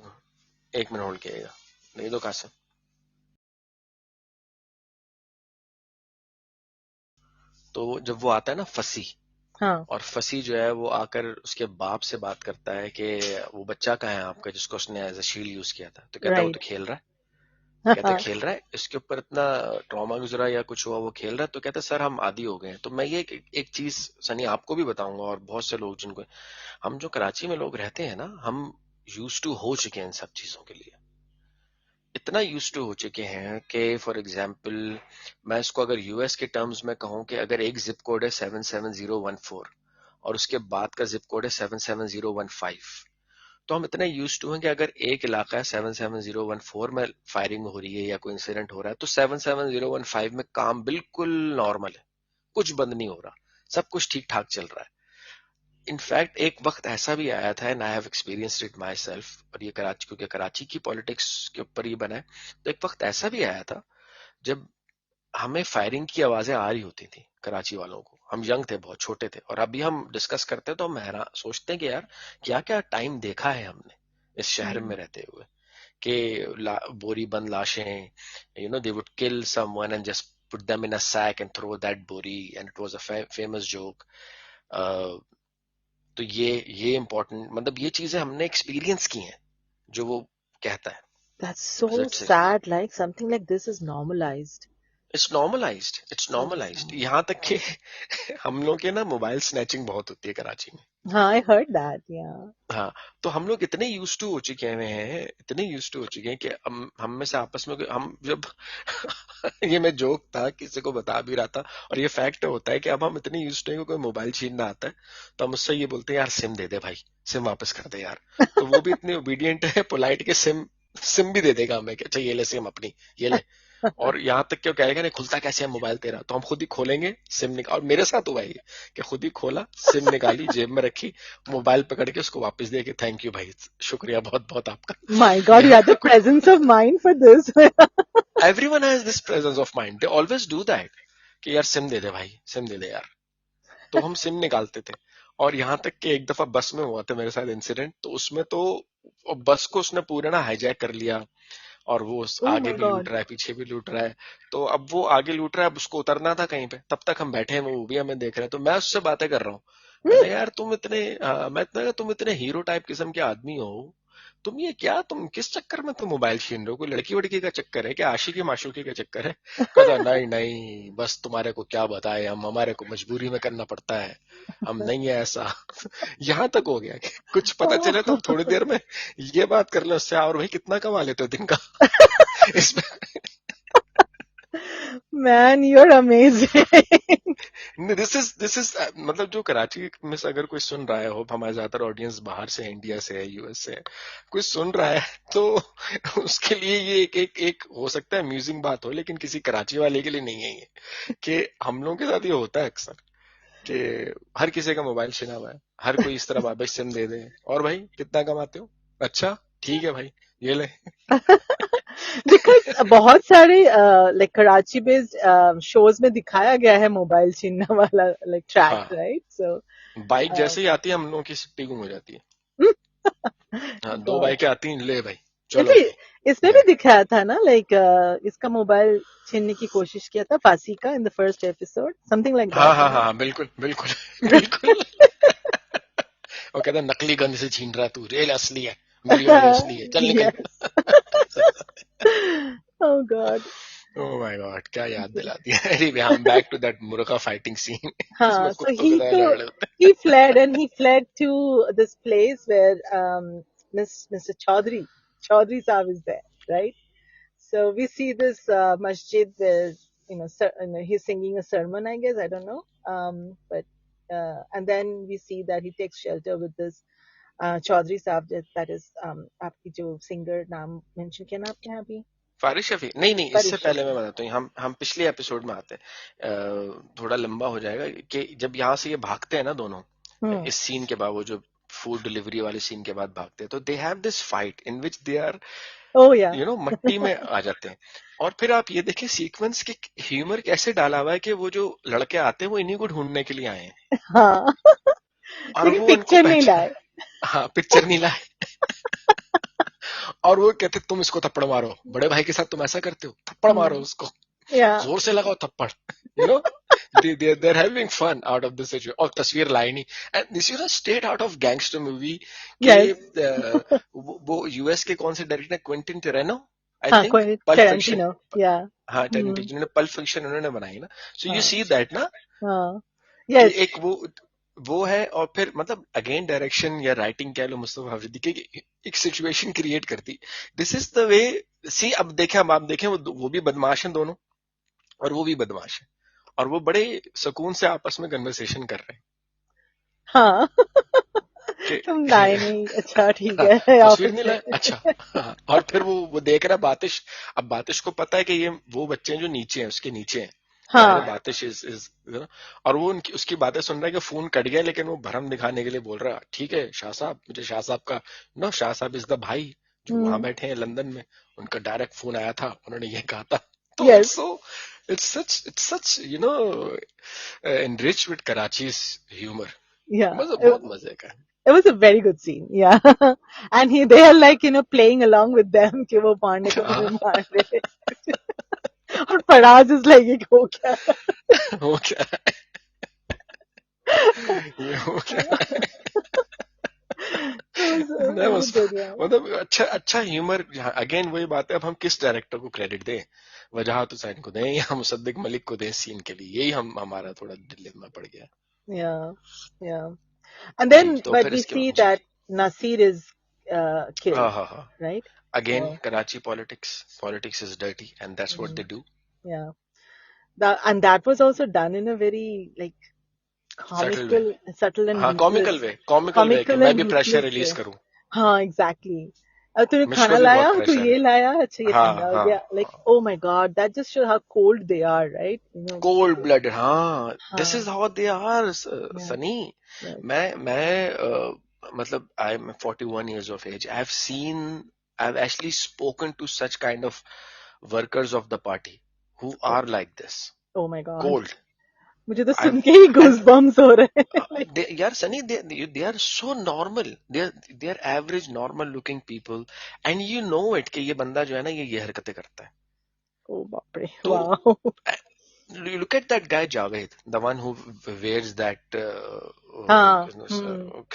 [SPEAKER 2] एक मिनट होल्ड किएगा, नहीं तो कासिम. तो जब वो आता है ना फसी,
[SPEAKER 1] हाँ,
[SPEAKER 2] और फसी जो है वो आकर उसके बाप से बात करता है कि वो बच्चा कहाँ है आपका जिसको उसने एज अ शील्ड यूज किया था. तो कहता है वो
[SPEAKER 1] right.
[SPEAKER 2] तो खेल रहा है. कहता है खेल रहा है, इसके ऊपर इतना ट्रॉमा गुजरा या कुछ हुआ, वो खेल रहा है. तो कहता है सर हम आदी हो गए हैं. तो मैं ये एक चीज सनी आपको भी बताऊंगा और बहुत से लोग जिनको, हम जो कराची में लोग रहते हैं ना, हम यूज टू हो चुके हैं इन सब चीजों के लिए. इतना यूज टू हो चुके हैं कि फॉर एग्जाम्पल, मैं इसको अगर यूएस के टर्म्स में कहूं कि अगर एक जिप कोड है 77014 और उसके बाद का जिप कोड है 77015, तो हम इतने यूज टू हैं कि अगर एक इलाका है 77014 में फायरिंग हो रही है या कोई इंसिडेंट हो रहा है, तो 77015 में काम बिल्कुल नॉर्मल है, कुछ बंद नहीं हो रहा. सब कुछ ठीक ठाक चल रहा है। इनफैक्ट एक वक्त ऐसा भी आया था, and I have experienced it my self, और ये कराची, क्योंकि कराची की पॉलिटिक्स के ऊपर ये बना है, तो एक वक्त ऐसा भी आया था जब हमें फायरिंग की आवाजें आ रही होती थी कराची वालों को। हम यंग थे, बहुत छोटे थे, और अभी हम डिस्कस करते हैं तो हम सोचते हैं कि यार क्या क्या टाइम देखा है हमने इस शहर में रहते हुए, कि बोरी बंद लाशें, they would kill someone and just put them in a sack and throw that bori, and it was a famous joke. तो ये इम्पोर्टेंट, मतलब ये चीजें हमने एक्सपीरियंस की हैं जो वो कहता है।
[SPEAKER 1] That's so
[SPEAKER 2] That's it.
[SPEAKER 1] sad. Like something like this is normalized.
[SPEAKER 2] It's normalised, it's
[SPEAKER 1] So
[SPEAKER 2] normalised,
[SPEAKER 1] sad.
[SPEAKER 2] यहाँ तक कि हम लोग के ना मोबाइल स्नैचिंग बहुत होती है कराची में।
[SPEAKER 1] हाँ, I heard that. Yeah.
[SPEAKER 2] हाँ, तो हम लोग इतने यूज टू हो चुके हैं, इतने यूज टू हो चुके हैं कि हम में से आपस में हम जब ये मैं जोक था, किसी को बता भी रहा था, और ये फैक्ट होता है कि अब हम इतने यूज टू हैं कि कोई मोबाइल छीनना आता है तो हम उससे ये बोलते हैं, यार सिम दे दे भाई, सिम वापस कर दे यार। तो वो भी इतने ओबीडियंट है, पोलाइट, के सिम सिम भी दे देगा हमें कि अच्छा ये ले सिम अपनी, ये ले। और यहाँ तक क्यों कहेगा, नहीं खुलता कैसे है मोबाइल तेरा, तो हम खुद ही खोलेंगे सिम निकाल। और मेरे साथ हुआ ये कि खुद ही खोला, सिम निकाली, जेब में रखी, मोबाइल पकड़ के उसको वापस दे के थैंक यू भाई, शुक्रिया बहुत बहुत आपका।
[SPEAKER 1] My God, you had the presence of mind for this.
[SPEAKER 2] Everyone has this presence of mind, they always do that, कि यार सिम दे दे भाई, सिम दे दे यार। तो हम सिम निकालते थे। और यहाँ तक कि एक दफा बस में हुआ था मेरे साथ इंसिडेंट, तो उसमें तो बस को उसने पूरा ना हाईजैक कर लिया, और वो
[SPEAKER 1] Oh
[SPEAKER 2] आगे
[SPEAKER 1] my
[SPEAKER 2] भी लूट
[SPEAKER 1] God.
[SPEAKER 2] रहा है, पीछे भी लूट रहा है। तो अब वो आगे लूट रहा है, अब उसको उतरना था कहीं पे, तब तक हम बैठे हैं, वो भी हमें देख रहे हैं। तो मैं उससे बातें कर रहा हूँ, मैंने यार तुम इतने मैं इतना, तुम इतने हीरो टाइप किस्म के आदमी हो, तुम ये क्या, तुम किस चक्कर में तुम मोबाइल छीन रहे हो, कोई लड़की वड़की का चक्कर है क्या, आशिकी माशूकी का चक्कर है? कहता नहीं नहीं, बस तुम्हारे को क्या बताए, हम हमारे को मजबूरी में करना पड़ता है, हम नहीं है ऐसा। यहाँ तक हो गया कि कुछ पता चले तो
[SPEAKER 1] Oh,
[SPEAKER 2] हम थोड़ी देर में ये बात कर ले उससे, और भाई कितना कमा लेते हो दिन का इसमें।
[SPEAKER 1] man, you're amazing.
[SPEAKER 2] This is मतलब जो कराची में से अगर कोई सुन रहा है, होप हमारे ज्यादातर ऑडियंस बाहर से है, इंडिया से है, यूएस से है, कोई सुन रहा है तो उसके लिए ये एक हो सकता है अम्यूजिंग बात हो, लेकिन किसी कराची वाले के लिए नहीं है ये, कि हम लोगों के साथ ये होता है अक्सर, कि हर किसी का मोबाइल छिना हुआ है, हर कोई इस तरह भाई सिम दे दे, और भाई कितना कमाते हो, अच्छा ठीक है भाई ये ले।
[SPEAKER 1] Because बहुत सारे like कराची based shows में दिखाया गया है मोबाइल छीनने वाला like tracks,
[SPEAKER 2] हाँ,
[SPEAKER 1] right? So
[SPEAKER 2] बाइक
[SPEAKER 1] uh,
[SPEAKER 2] जैसे ही आती है हम लोगों की सिट्टी गुम हो जाती है। हाँ, दो
[SPEAKER 1] God.
[SPEAKER 2] बाइकें आती हैं, ले भाई चलो
[SPEAKER 1] वैसे
[SPEAKER 2] भाई
[SPEAKER 1] इसमें भी
[SPEAKER 2] गए।
[SPEAKER 1] दिखाया था ना like इसका मोबाइल छीनने की कोशिश किया था फांसी का in the first episode, something like
[SPEAKER 2] हाँ
[SPEAKER 1] that,
[SPEAKER 2] हाँ
[SPEAKER 1] right?
[SPEAKER 2] हाँ, बिल्कुल बिल्कुल बिल्कुल। वो कहता है नकली गन से छीन रहा है तू, रेल असली है, मेरी वाली असली है, चल निकल।
[SPEAKER 1] Yes. Oh God.
[SPEAKER 2] Oh my God, क्या याद दिला दिया। एनीवे, हम बैक टू दैट मुर्गा फाइटिंग सीन जिसमें
[SPEAKER 1] हाँ, so
[SPEAKER 2] कुत्तों की तरह लड़ रहे होते
[SPEAKER 1] he fled and he fled to this place where Mr. Chaudhry Saab is there, right? So we see this masjid where he's singing a sermon, I guess, I don't know, but and then we see that he takes shelter with this Chaudhry Saab, that is आपकी जो singer नाम mention किया ना आपने अभी,
[SPEAKER 2] फारिश शफी। नहीं नहीं, इससे
[SPEAKER 1] Farish
[SPEAKER 2] पहले मैं
[SPEAKER 1] Shafi.
[SPEAKER 2] बताता हूँ, हम पिछले एपिसोड में आते हैं, थोड़ा लंबा हो जाएगा, कि जब यहाँ से ये भागते हैं ना दोनों,
[SPEAKER 1] Hmm.
[SPEAKER 2] इस सीन के बाद, वो जो फूड डिलीवरी वाले सीन के बाद भागते हैं, तो they have this fight in which they are
[SPEAKER 1] Oh yeah.
[SPEAKER 2] मट्टी में आ जाते हैं। और फिर आप ये देखें सीक्वेंस के ह्यूमर कैसे डाला हुआ है, कि वो जो लड़के आते हैं वो इन्हीं को ढूंढने के लिए आए हैं,
[SPEAKER 1] हाँ,
[SPEAKER 2] और
[SPEAKER 1] लेकिन
[SPEAKER 2] वो उनको
[SPEAKER 1] पिक्चर नहीं
[SPEAKER 2] पहचान,
[SPEAKER 1] लाए.
[SPEAKER 2] हाँ पिक्चर नहीं लाए, और वो कहते तुम इसको थप्पड़ मारो, बड़े भाई के साथ तुम ऐसा करते हो, थप्पड़ मारो
[SPEAKER 1] Hmm.
[SPEAKER 2] उसको,
[SPEAKER 1] Yeah.
[SPEAKER 2] जोर से लगाओ थप्पड़, you know they're having fun out of this situation। और तस्वीर लाई नहीं, and this is a straight out of gangster movie, के
[SPEAKER 1] Yes.
[SPEAKER 2] वो यूएस के कौन से डायरेक्टर, क्विंटिन टेरेनो आई
[SPEAKER 1] हाँ,
[SPEAKER 2] think, pulp fiction.
[SPEAKER 1] Tarantino. Yeah.
[SPEAKER 2] हाँ, टेरेंटिनो
[SPEAKER 1] Hmm.
[SPEAKER 2] जिन्होंने पल्प फिक्शन उन्होंने बनाई ना, सो यू
[SPEAKER 1] हाँ,
[SPEAKER 2] सी दैट ना,
[SPEAKER 1] हाँ.
[SPEAKER 2] कि
[SPEAKER 1] Yes.
[SPEAKER 2] एक वो है, और फिर मतलब अगेन डायरेक्शन या राइटिंग कह लो मुस्तफा हफीजी की, कि एक सिचुएशन क्रिएट करती, दिस इज द वे। सी अब देखें, अब आप देखें, वो भी बदमाश हैं दोनों, और वो भी बदमाश है, और वो बड़े सुकून से आपस में कन्वर्सेशन कर रहे हैं,
[SPEAKER 1] हाँ.
[SPEAKER 2] कि
[SPEAKER 1] तुम लाए नहीं, अच्छा ठीक
[SPEAKER 2] हाँ,
[SPEAKER 1] है,
[SPEAKER 2] तस्वीर
[SPEAKER 1] ऑफिस
[SPEAKER 2] नहीं
[SPEAKER 1] से.
[SPEAKER 2] लाए, अच्छा हाँ। और फिर वो देख रहा है बातिश, अब बातिश को पता है कि ये वो बच्चे हैं जो नीचे हैं, उसके नीचे हैं, अरे
[SPEAKER 1] हाँ
[SPEAKER 2] बातिश इज और वो उसकी बातें सुन रहा है कि फोन कट गया, लेकिन वो भरम दिखाने के लिए बोल रहा है, ठीक है शाह साहब, मुझे शाह साहब का नो, शाह साहब इज द भाई जो वहां
[SPEAKER 1] हम्म
[SPEAKER 2] बैठे हैं लंदन में, उनका डायरेक्ट फोन आया था, उन्होंने ये कहा था। तो
[SPEAKER 1] yes
[SPEAKER 2] it's such enriched with Karachi's humor.
[SPEAKER 1] yeah
[SPEAKER 2] मतलब
[SPEAKER 1] it,
[SPEAKER 2] बहुत मजे का है।
[SPEAKER 1] it was a very good scene yeah and they are like playing along with them कि वो मारने को नहीं मार रहे और फराज is like ये हो क्या
[SPEAKER 2] हो क्या है? ये हो क्या है?
[SPEAKER 1] it was
[SPEAKER 2] नहीं,
[SPEAKER 1] it was a good one
[SPEAKER 2] मतलब अच्छा अच्छा ह्यूमर। अगेन वही बात है, अब हम किस डायरेक्टर को क्रेडिट दें, वजाहत हुसैन को दें या मुसद्दिक मलिक को दें सीन के लिए, यही हमारा थोड़ा डिलेमा पड़ गया।
[SPEAKER 1] yeah yeah and then
[SPEAKER 2] तो
[SPEAKER 1] but
[SPEAKER 2] फिर
[SPEAKER 1] we
[SPEAKER 2] इसके
[SPEAKER 1] see
[SPEAKER 2] ji,
[SPEAKER 1] that Nasir is
[SPEAKER 2] हाँ
[SPEAKER 1] killed
[SPEAKER 2] हाँ हाँ,
[SPEAKER 1] right
[SPEAKER 2] again
[SPEAKER 1] so
[SPEAKER 2] Karachi politics is dirty and that's what
[SPEAKER 1] mm,
[SPEAKER 2] they do.
[SPEAKER 1] yeah and that was also done in a very like
[SPEAKER 2] subtle way,
[SPEAKER 1] comical subtle and
[SPEAKER 2] हाँ
[SPEAKER 1] ruthless
[SPEAKER 2] comical वे कि
[SPEAKER 1] comical
[SPEAKER 2] मैं
[SPEAKER 1] and
[SPEAKER 2] भी pressure
[SPEAKER 1] ruthless
[SPEAKER 2] release
[SPEAKER 1] way
[SPEAKER 2] करूं।
[SPEAKER 1] हाँ exactly अब तूने
[SPEAKER 2] मिश
[SPEAKER 1] खाना
[SPEAKER 2] को भी
[SPEAKER 1] लाया
[SPEAKER 2] बहुत
[SPEAKER 1] तू
[SPEAKER 2] प्रेशर
[SPEAKER 1] ये
[SPEAKER 2] है।
[SPEAKER 1] लाया अच्छा ये
[SPEAKER 2] हाँ
[SPEAKER 1] ठंडा हो
[SPEAKER 2] हाँ
[SPEAKER 1] गया like
[SPEAKER 2] हाँ,
[SPEAKER 1] oh my god that just shows how cold they are right
[SPEAKER 2] cold blooded, हाँ, दिस इज
[SPEAKER 1] हाँ
[SPEAKER 2] हाउ दे आर
[SPEAKER 1] yeah
[SPEAKER 2] सनी।
[SPEAKER 1] yes
[SPEAKER 2] मैं मतलब I am 41 years of age, I have seen, I've actually spoken to such kind of workers of the party who
[SPEAKER 1] oh,
[SPEAKER 2] are like this,
[SPEAKER 1] oh my god
[SPEAKER 2] cold.
[SPEAKER 1] मुझे तो सुन
[SPEAKER 2] I've
[SPEAKER 1] के ही
[SPEAKER 2] and
[SPEAKER 1] goosebumps हो रहे हैं like
[SPEAKER 2] यार Sunny, they are so normal, they are average normal looking people, and you know it कि ये बंदा जो है ना ये हरकतें करता है।
[SPEAKER 1] oh बाप रे
[SPEAKER 2] तो
[SPEAKER 1] wow
[SPEAKER 2] you look at that guy Javed, the one who wears that
[SPEAKER 1] हाँ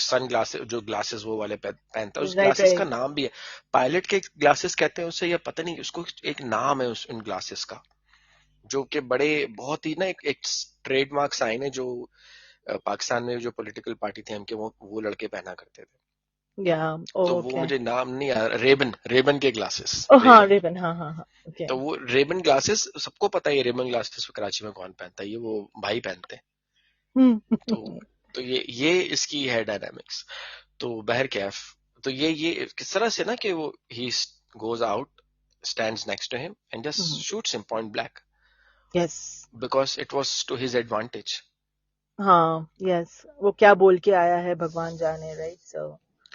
[SPEAKER 2] sunglasses, जो glasses वो वाले पहनता है, उस
[SPEAKER 1] right
[SPEAKER 2] glasses का
[SPEAKER 1] right
[SPEAKER 2] नाम भी है, पायलट के glasses कहते हैं उसे, या पता नहीं उसको एक नाम है उस उन glasses का, जो कि बड़े बहुत ही ना एक ट्रेडमार्क साइन है, जो पाकिस्तान में जो पॉलिटिकल पार्टी थी हमके, वो लड़के पहना करते थे।
[SPEAKER 1] yeah
[SPEAKER 2] तो
[SPEAKER 1] oh
[SPEAKER 2] वो
[SPEAKER 1] okay
[SPEAKER 2] मुझे नाम नहीं आ रहा, रेबन, रेबन के ग्लासेस,
[SPEAKER 1] oh हाँ
[SPEAKER 2] रेबन।
[SPEAKER 1] ribbon हाँ okay
[SPEAKER 2] तो वो रेबन ग्लासेस सबको पता है, ये रेबन ग्लासेस कराची में कौन पहनता है, ये वो भाई पहनते हैं।
[SPEAKER 1] Hmm.
[SPEAKER 2] तो ये इसकी है डायनामिक्स। तो बहरकैफ, तो ये किस तरह से ना कि वो he goes out, stands next to him and just
[SPEAKER 1] Mhm.
[SPEAKER 2] Shoots him point blank,
[SPEAKER 1] yes
[SPEAKER 2] because it was to his advantage.
[SPEAKER 1] हाँ yes वो क्या बोल के आया है भगवान जाने right so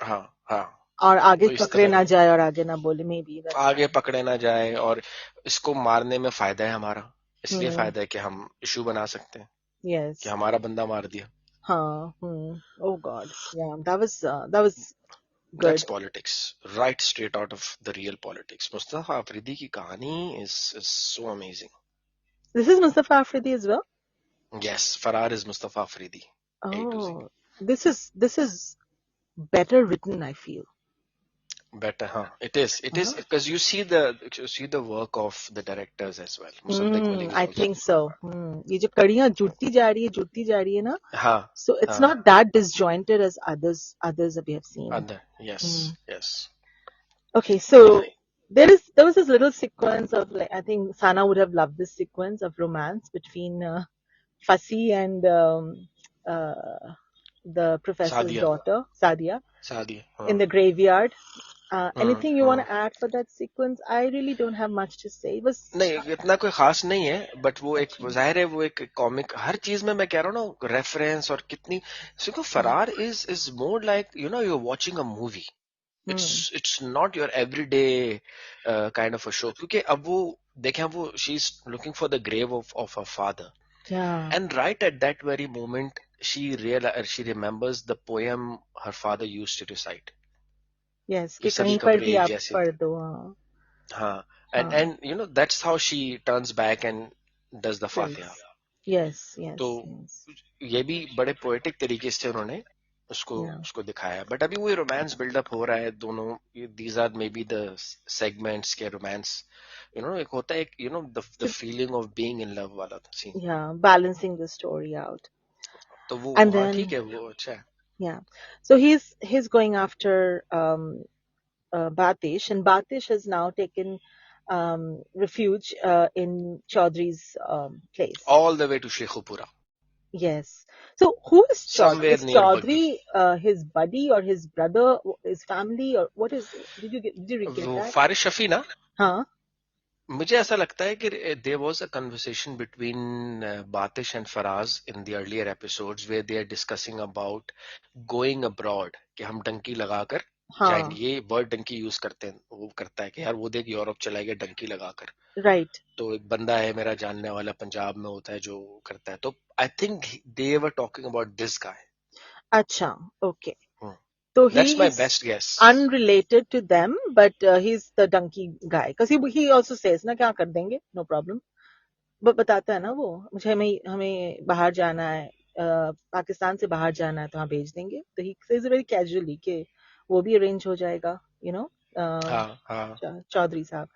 [SPEAKER 2] हाँ हाँ,
[SPEAKER 1] और आगे
[SPEAKER 2] तो इस
[SPEAKER 1] पकड़े
[SPEAKER 2] तरह
[SPEAKER 1] ना जाए और आगे ना बोले मे बी दैट्स
[SPEAKER 2] आगे
[SPEAKER 1] why
[SPEAKER 2] पकड़े ना जाए, और इसको मारने में फायदा है हमारा, इसलिए
[SPEAKER 1] hmm
[SPEAKER 2] फायदा है कि हम इशू बना सकते हैं कि
[SPEAKER 1] yes
[SPEAKER 2] हमारा बंदा मार दिया।
[SPEAKER 1] हाँ oh god yeah that was
[SPEAKER 2] that's
[SPEAKER 1] good
[SPEAKER 2] politics, right straight out of the real politics. Mustafa Afridi की कहानी is so amazing.
[SPEAKER 1] this is Mustafa Afridi as well
[SPEAKER 2] yes, Faraar is Mustafa Afridi, A to Z.
[SPEAKER 1] oh this is better written I feel
[SPEAKER 2] better, हाँ, it is
[SPEAKER 1] huh?
[SPEAKER 2] because you see the work of the directors as well. Mossadegh Malik is
[SPEAKER 1] I
[SPEAKER 2] also
[SPEAKER 1] think so ये जो कड़ियां जुड़ती जा रही है ना
[SPEAKER 2] हाँ
[SPEAKER 1] so it's
[SPEAKER 2] हाँ,
[SPEAKER 1] not that disjointed as others that we have seen
[SPEAKER 2] other, yes
[SPEAKER 1] Hmm.
[SPEAKER 2] Yes,
[SPEAKER 1] Okay, so there was this little sequence of like I think Sana would have loved this sequence of romance between Fasi and the professor's
[SPEAKER 2] Sadia,
[SPEAKER 1] daughter Sadia
[SPEAKER 2] Sadia,
[SPEAKER 1] in
[SPEAKER 2] हाँ।
[SPEAKER 1] the graveyard. Anything you want
[SPEAKER 2] hmm,
[SPEAKER 1] to add for that sequence? I really don't have much to say. It was
[SPEAKER 2] नहीं इतना कोई खास नहीं है, but वो एक
[SPEAKER 1] अच्छा.
[SPEAKER 2] जाहिर है, वो एक कॉमिक, हर चीज में मैं कह रहा हूँ ना रेफरेंस, और कितनी देखो,
[SPEAKER 1] Hmm.
[SPEAKER 2] Faraar is more like you are watching a movie, it's
[SPEAKER 1] Hmm.
[SPEAKER 2] It's not your everyday kind of a show, क्योंकि अब वो देखें, वो she is looking for the grave of a father,
[SPEAKER 1] Yeah.
[SPEAKER 2] And right at that very moment she remembers the poem her father used to recite,
[SPEAKER 1] Yes.
[SPEAKER 2] कि
[SPEAKER 1] कि
[SPEAKER 2] सभी
[SPEAKER 1] कहीं पर
[SPEAKER 2] कब्रें
[SPEAKER 1] भी
[SPEAKER 2] एक
[SPEAKER 1] आप
[SPEAKER 2] जैसी
[SPEAKER 1] पढ़
[SPEAKER 2] थी।
[SPEAKER 1] दो हाँ
[SPEAKER 2] हाँ,
[SPEAKER 1] हाँ.
[SPEAKER 2] And that's how she turns back and does the Fatiha.
[SPEAKER 1] Praise. Yes.
[SPEAKER 2] तो
[SPEAKER 1] Yes. Yes.
[SPEAKER 2] ये भी बड़े पोएटिक तरीके से उन्होंने उसको
[SPEAKER 1] Yeah.
[SPEAKER 2] उसको दिखाया, बट अभी वो रोमांस बिल्डअप हो रहा है दोनों, these are maybe the segments के रोमांस, एक होता है, एक the
[SPEAKER 1] So
[SPEAKER 2] feeling of being in love वाला scene,
[SPEAKER 1] yeah, balancing the story out.
[SPEAKER 2] तो वो
[SPEAKER 1] And
[SPEAKER 2] हाँ ठीक
[SPEAKER 1] then
[SPEAKER 2] है, वो अच्छा है।
[SPEAKER 1] yeah, so he's going after Batish, and Batish has now taken refuge in Chaudhry's place.
[SPEAKER 2] All the way to Sheikhupura,
[SPEAKER 1] Yes. So who is Chaudhry?
[SPEAKER 2] Somewhere
[SPEAKER 1] Is
[SPEAKER 2] near Baggi.
[SPEAKER 1] Chaudhry his buddy or his brother, his family, or what is? Did you get
[SPEAKER 2] वो
[SPEAKER 1] that?
[SPEAKER 2] Faris Shafi ना,
[SPEAKER 1] Huh?
[SPEAKER 2] मुझे ऐसा लगता है कि there was a conversation between Batish and Faraz in the earlier episodes where they are discussing about going abroad, कि हम डंकी लगाकर
[SPEAKER 1] हाँ,
[SPEAKER 2] जाएंगे। ये वर्ड डंकी यूज करते हैं, वो करता है कि यार वो देख यूरोप चला गया डंकी लगाकर।
[SPEAKER 1] राइट।
[SPEAKER 2] तो एक बंदा है मेरा जानने वाला, पंजाब में होता है, जो करता है। तो I think they were talking about this guy.
[SPEAKER 1] अच्छा, okay. So he
[SPEAKER 2] that's my
[SPEAKER 1] is
[SPEAKER 2] best guess.
[SPEAKER 1] unrelated to them, but he's the donkey guy. Because he also says ना क्या कर देंगे, no problem. बताता है ना वो, मुझे हमें हमें बाहर जाना है, पाकिस्तान से बाहर जाना है तो हाँ भेज देंगे। तो ही सेज वेरी कैजुअली कि वो भी अरेंज हो जाएगा, यू नो,
[SPEAKER 2] हाँ हाँ
[SPEAKER 1] चौधरी साहब।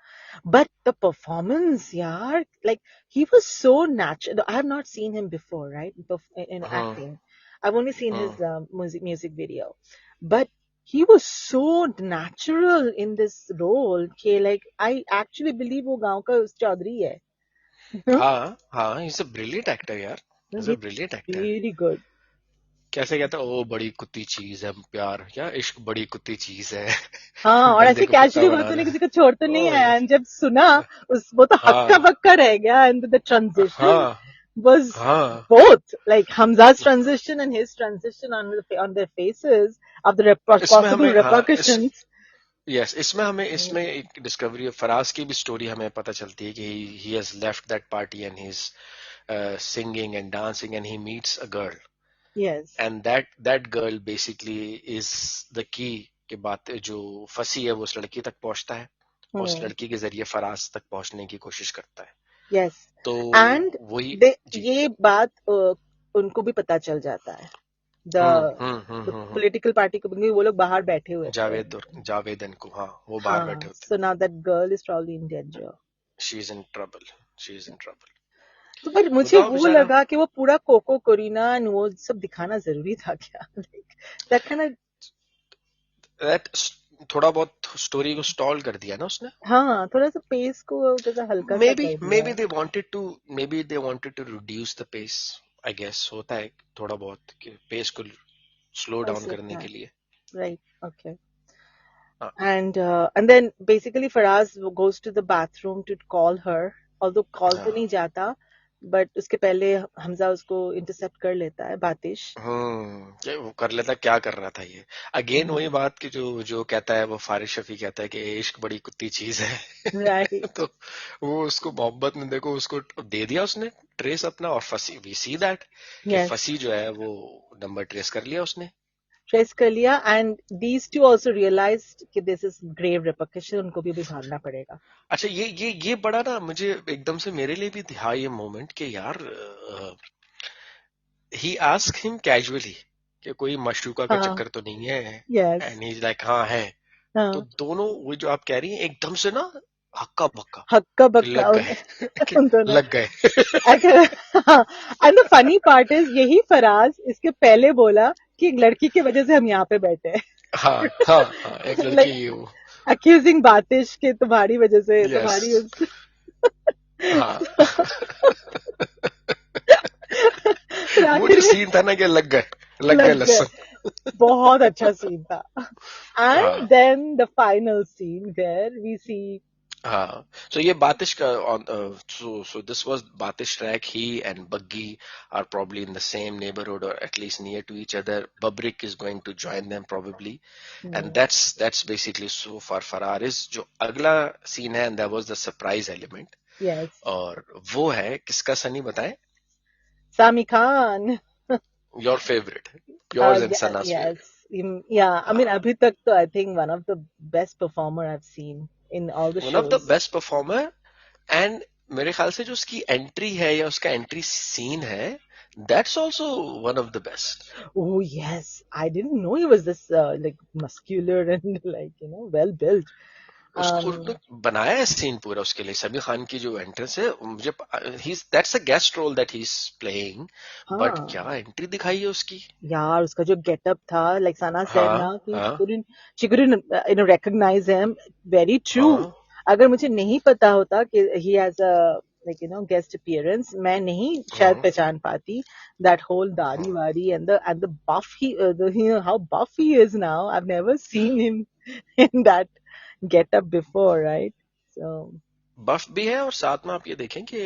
[SPEAKER 1] But the performance, yaar, like he was so natural. I have not seen him before, right? In
[SPEAKER 2] हाँ
[SPEAKER 1] acting, I've only seen his
[SPEAKER 2] हाँ।
[SPEAKER 1] music video, but he was so natural in this role. कि like I actually believe वो गांव का चौधरी है, you know?
[SPEAKER 2] हाँ हाँ, is a brilliant actor यार, is a
[SPEAKER 1] He's
[SPEAKER 2] brilliant actor.
[SPEAKER 1] really good.
[SPEAKER 2] कैसे कहता है, ओ बड़ी कुत्ती चीज है प्यार, क्या इश्क बड़ी कुत्ती चीज है।
[SPEAKER 1] हाँ, और
[SPEAKER 2] बंदे
[SPEAKER 1] ऐसे
[SPEAKER 2] को कुत्ता
[SPEAKER 1] कैजुअली वो
[SPEAKER 2] बना
[SPEAKER 1] तो
[SPEAKER 2] दे।
[SPEAKER 1] नहीं, किसी को छोड़ तो नहीं
[SPEAKER 2] ओ
[SPEAKER 1] आया। And जब सुना उस, वो तो हक्का
[SPEAKER 2] हाँ
[SPEAKER 1] बक्का रह गया, and the transition
[SPEAKER 2] हाँ
[SPEAKER 1] was
[SPEAKER 2] हाँ।
[SPEAKER 1] both like Hamza's transition and his transition on their faces of the
[SPEAKER 2] इसमें
[SPEAKER 1] possible
[SPEAKER 2] हमें हाँ इस
[SPEAKER 1] repercussions.
[SPEAKER 2] यस इसमें हमें इसमें एक डिस्कवरी, फराज की भी स्टोरी हमें पता चलती है कि he has left that party and he is singing and dancing and he meets a girl,
[SPEAKER 1] Yes.
[SPEAKER 2] and that girl basically is the key कि बात जो फंसी है वो उस लड़की तक पहुंचता है, और उस
[SPEAKER 1] Hmm.
[SPEAKER 2] लड़की के जरिए फराज तक पहुंचने की कोशिश करता है।
[SPEAKER 1] Yes.
[SPEAKER 2] तो
[SPEAKER 1] And
[SPEAKER 2] वही। जी।
[SPEAKER 1] ये बात उनको भी पता चल जाता है, the
[SPEAKER 2] हम्म।
[SPEAKER 1] political party को, क्योंकि वो लोग बाहर बैठे हुए थे।
[SPEAKER 2] जावेद और जावेदन को, हाँ वो बाहर बैठे
[SPEAKER 1] हाँ,
[SPEAKER 2] होते
[SPEAKER 1] so now that girl is probably in danger.
[SPEAKER 2] हैं। She is in trouble, she is in trouble.
[SPEAKER 1] तो पर मुझे
[SPEAKER 2] बताओ
[SPEAKER 1] वो
[SPEAKER 2] बेचारा।
[SPEAKER 1] लगा कि वो पूरा कोको कोरिना and वो सब दिखाना जरूरी था क्या? Like, that kind of,
[SPEAKER 2] that थोड़ा बहुत स्टोरी को स्टॉल कर दिया ना उसने।
[SPEAKER 1] हाँ, थोड़ा सा पेस को कैसा हल्का सा
[SPEAKER 2] maybe
[SPEAKER 1] कर दिया।
[SPEAKER 2] maybe they wanted to maybe they wanted to reduce the pace, I guess होता है थोड़ा बहुत कि पेस को स्लो
[SPEAKER 1] हो
[SPEAKER 2] डाउन करने
[SPEAKER 1] सकता है,
[SPEAKER 2] के लिए।
[SPEAKER 1] right? Okay.
[SPEAKER 2] हाँ
[SPEAKER 1] And then basically Faraz goes to the bathroom to call her, although call तो
[SPEAKER 2] हाँ।
[SPEAKER 1] नहीं जाता, but उसके पहले हमजा उसको intercept कर लेता है, बातिश।
[SPEAKER 2] क्या वो कर लेता, क्या कर रहा था ये। अगेन वही बात कि जो जो कहता है वो फारिस शफी कहता है कि इश्क बड़ी कुत्ती चीज है।
[SPEAKER 1] Right.
[SPEAKER 2] तो वो उसको मोहब्बत में देखो उसको दे दिया उसने ट्रेस अपना, और फंसी, वी सी दैट कि
[SPEAKER 1] Yes.
[SPEAKER 2] फंसी जो है वो नंबर ट्रेस कर लिया उसने।
[SPEAKER 1] ट्रेस कर लिया, and these two also realized कि this is grave repercussion, उनको भी भागना पड़ेगा।
[SPEAKER 2] अच्छा, ये बड़ा ना मुझे एकदम से मेरे लिए भी था ये मोमेंट कि यार ही आस्क हिम कैजुअली कि कोई मशरूका का
[SPEAKER 1] हाँ,
[SPEAKER 2] चक्कर तो नहीं है,
[SPEAKER 1] yes.
[SPEAKER 2] एंड ही लाइक हाँ है। तो
[SPEAKER 1] हाँ,
[SPEAKER 2] दोनों वो जो आप कह रही हैं एकदम से ना हक्का बक्का
[SPEAKER 1] हक्का
[SPEAKER 2] कि
[SPEAKER 1] बक्का
[SPEAKER 2] लग
[SPEAKER 1] उन,
[SPEAKER 2] गए। कि
[SPEAKER 1] उन दोनों।
[SPEAKER 2] लग गए।
[SPEAKER 1] And the funny part is, यही फराज इसके पहले बोला कि एक लड़की की वजह से हम यहाँ पे बैठे हैं।
[SPEAKER 2] हाँ हाँ हाँ, एक लड़की
[SPEAKER 1] Like
[SPEAKER 2] वो।
[SPEAKER 1] accusing बातिश के तुम्हारी वजह से,
[SPEAKER 2] यस।
[SPEAKER 1] तुम्हारी उस
[SPEAKER 2] हाँ।
[SPEAKER 1] फिर
[SPEAKER 2] वो जो
[SPEAKER 1] आखिर में
[SPEAKER 2] सीन था ना कि लग गए
[SPEAKER 1] लग गए।
[SPEAKER 2] लहसुन।
[SPEAKER 1] बहुत अच्छा सीन था।
[SPEAKER 2] हाँ
[SPEAKER 1] And then the final scene where we see,
[SPEAKER 2] हाँ। So ये बातिश का on so this was Batish track. He and Buggy are probably in the same neighborhood or at least near to each other. Babrik is going to join them probably, and that's basically so far Fararis. जो अगला scene है, and that was the surprise element,
[SPEAKER 1] yes,
[SPEAKER 2] और वो है किसका, सनी बताएं।
[SPEAKER 1] Sami Khan.
[SPEAKER 2] Your favorite, yours and
[SPEAKER 1] Yeah,
[SPEAKER 2] Sana's
[SPEAKER 1] yes.
[SPEAKER 2] favorite.
[SPEAKER 1] Yeah, I mean,
[SPEAKER 2] हाँ,
[SPEAKER 1] abhi tak to I think one of the best performer I've seen in all the
[SPEAKER 2] one of the
[SPEAKER 1] shows.
[SPEAKER 2] best performer, and मेरे ख्याल से जो उसकी entry है या उसका entry scene है, that's also one of the best.
[SPEAKER 1] Oh yes, I didn't know he was this like muscular and like, you know, well built.
[SPEAKER 2] उसको
[SPEAKER 1] Um,
[SPEAKER 2] उसने बनाया है सीन पूरा उसके लिए। समीर खान की जो एंट्रेंस है, मुझे he that's a guest role that he is playing, but
[SPEAKER 1] हाँ,
[SPEAKER 2] क्या एंट्री दिखाई है उसकी।
[SPEAKER 1] यार उसका जो getup था, like Sana said
[SPEAKER 2] हाँ
[SPEAKER 1] ना कि
[SPEAKER 2] हाँ
[SPEAKER 1] she couldn't you know, recognize him. Very true.
[SPEAKER 2] हाँ
[SPEAKER 1] अगर मुझे नहीं पता होता कि he has a like, you know, guest appearance, मैं नहीं शायद
[SPEAKER 2] हाँ
[SPEAKER 1] पहचान पाती that whole दाढ़ी
[SPEAKER 2] हाँ।
[SPEAKER 1] वाड़ी and the buff you know, how buff he is now. I've never seen him in that getup before, right? So
[SPEAKER 2] बफ भी है और साथ में आप ये देखें कि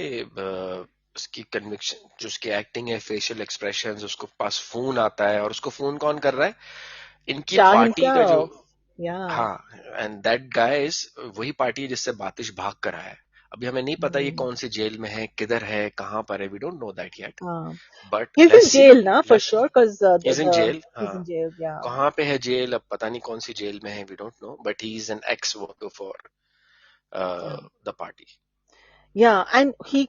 [SPEAKER 2] उसकी कन्विक्शन, जो उसकी एक्टिंग है, फेशियल एक्सप्रेशंस, उसको पास फोन आता है, और उसको फोन कौन कर रहा है? इनकी
[SPEAKER 1] Shah
[SPEAKER 2] पार्टी का जो,
[SPEAKER 1] himself. Yeah.
[SPEAKER 2] हाँ, एंड दैट गाय इज वही पार्टी है जिससे बातिश भाग कर आया है। अभी हमें नहीं पता ये
[SPEAKER 1] Hmm.
[SPEAKER 2] कौन सी जेल में है, किधर है, कहाँ पर है, we don't know that yet,
[SPEAKER 1] Um,
[SPEAKER 2] but
[SPEAKER 1] he's
[SPEAKER 2] let's
[SPEAKER 1] in
[SPEAKER 2] see,
[SPEAKER 1] jail now for
[SPEAKER 2] let's,
[SPEAKER 1] sure because
[SPEAKER 2] is in jail,
[SPEAKER 1] he's
[SPEAKER 2] हाँ।
[SPEAKER 1] in jail. Yeah.
[SPEAKER 2] कहाँ पे है जेल, अब पता नहीं कौन सी जेल में है, we don't know, but he is an ex worker for
[SPEAKER 1] Yeah.
[SPEAKER 2] The party.
[SPEAKER 1] Yeah. And he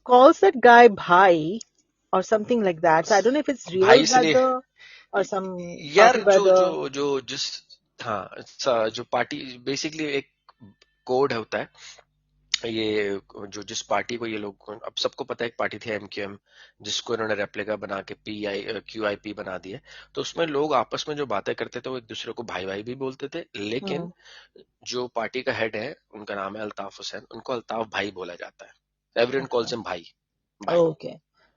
[SPEAKER 1] calls that guy Bhai or something like that. So I don't know if it's real
[SPEAKER 2] भाई इसलिए,
[SPEAKER 1] brother or some
[SPEAKER 2] यार
[SPEAKER 1] party
[SPEAKER 2] जो जो
[SPEAKER 1] brother.
[SPEAKER 2] जो जिस, हाँ, जो party basically एक कोड होता है, ये जो जिस पार्टी को ये लोग, अब सबको पता है एक पार्टी थी एमक्यूएम, जिसको इन्होंने रेप्लिका बना के QIP बना दिया। तो उसमें लोग आपस में जो बातें करते थे वो एक दूसरे को भाई भाई भी बोलते थे, लेकिन
[SPEAKER 1] Hmm.
[SPEAKER 2] जो पार्टी का हेड है, उनका नाम है अल्ताफ हुसैन, उनको अल्ताफ भाई बोला जाता है। Everyone
[SPEAKER 1] Okay.
[SPEAKER 2] कॉल्स हिम भाई, भाई,
[SPEAKER 1] Okay.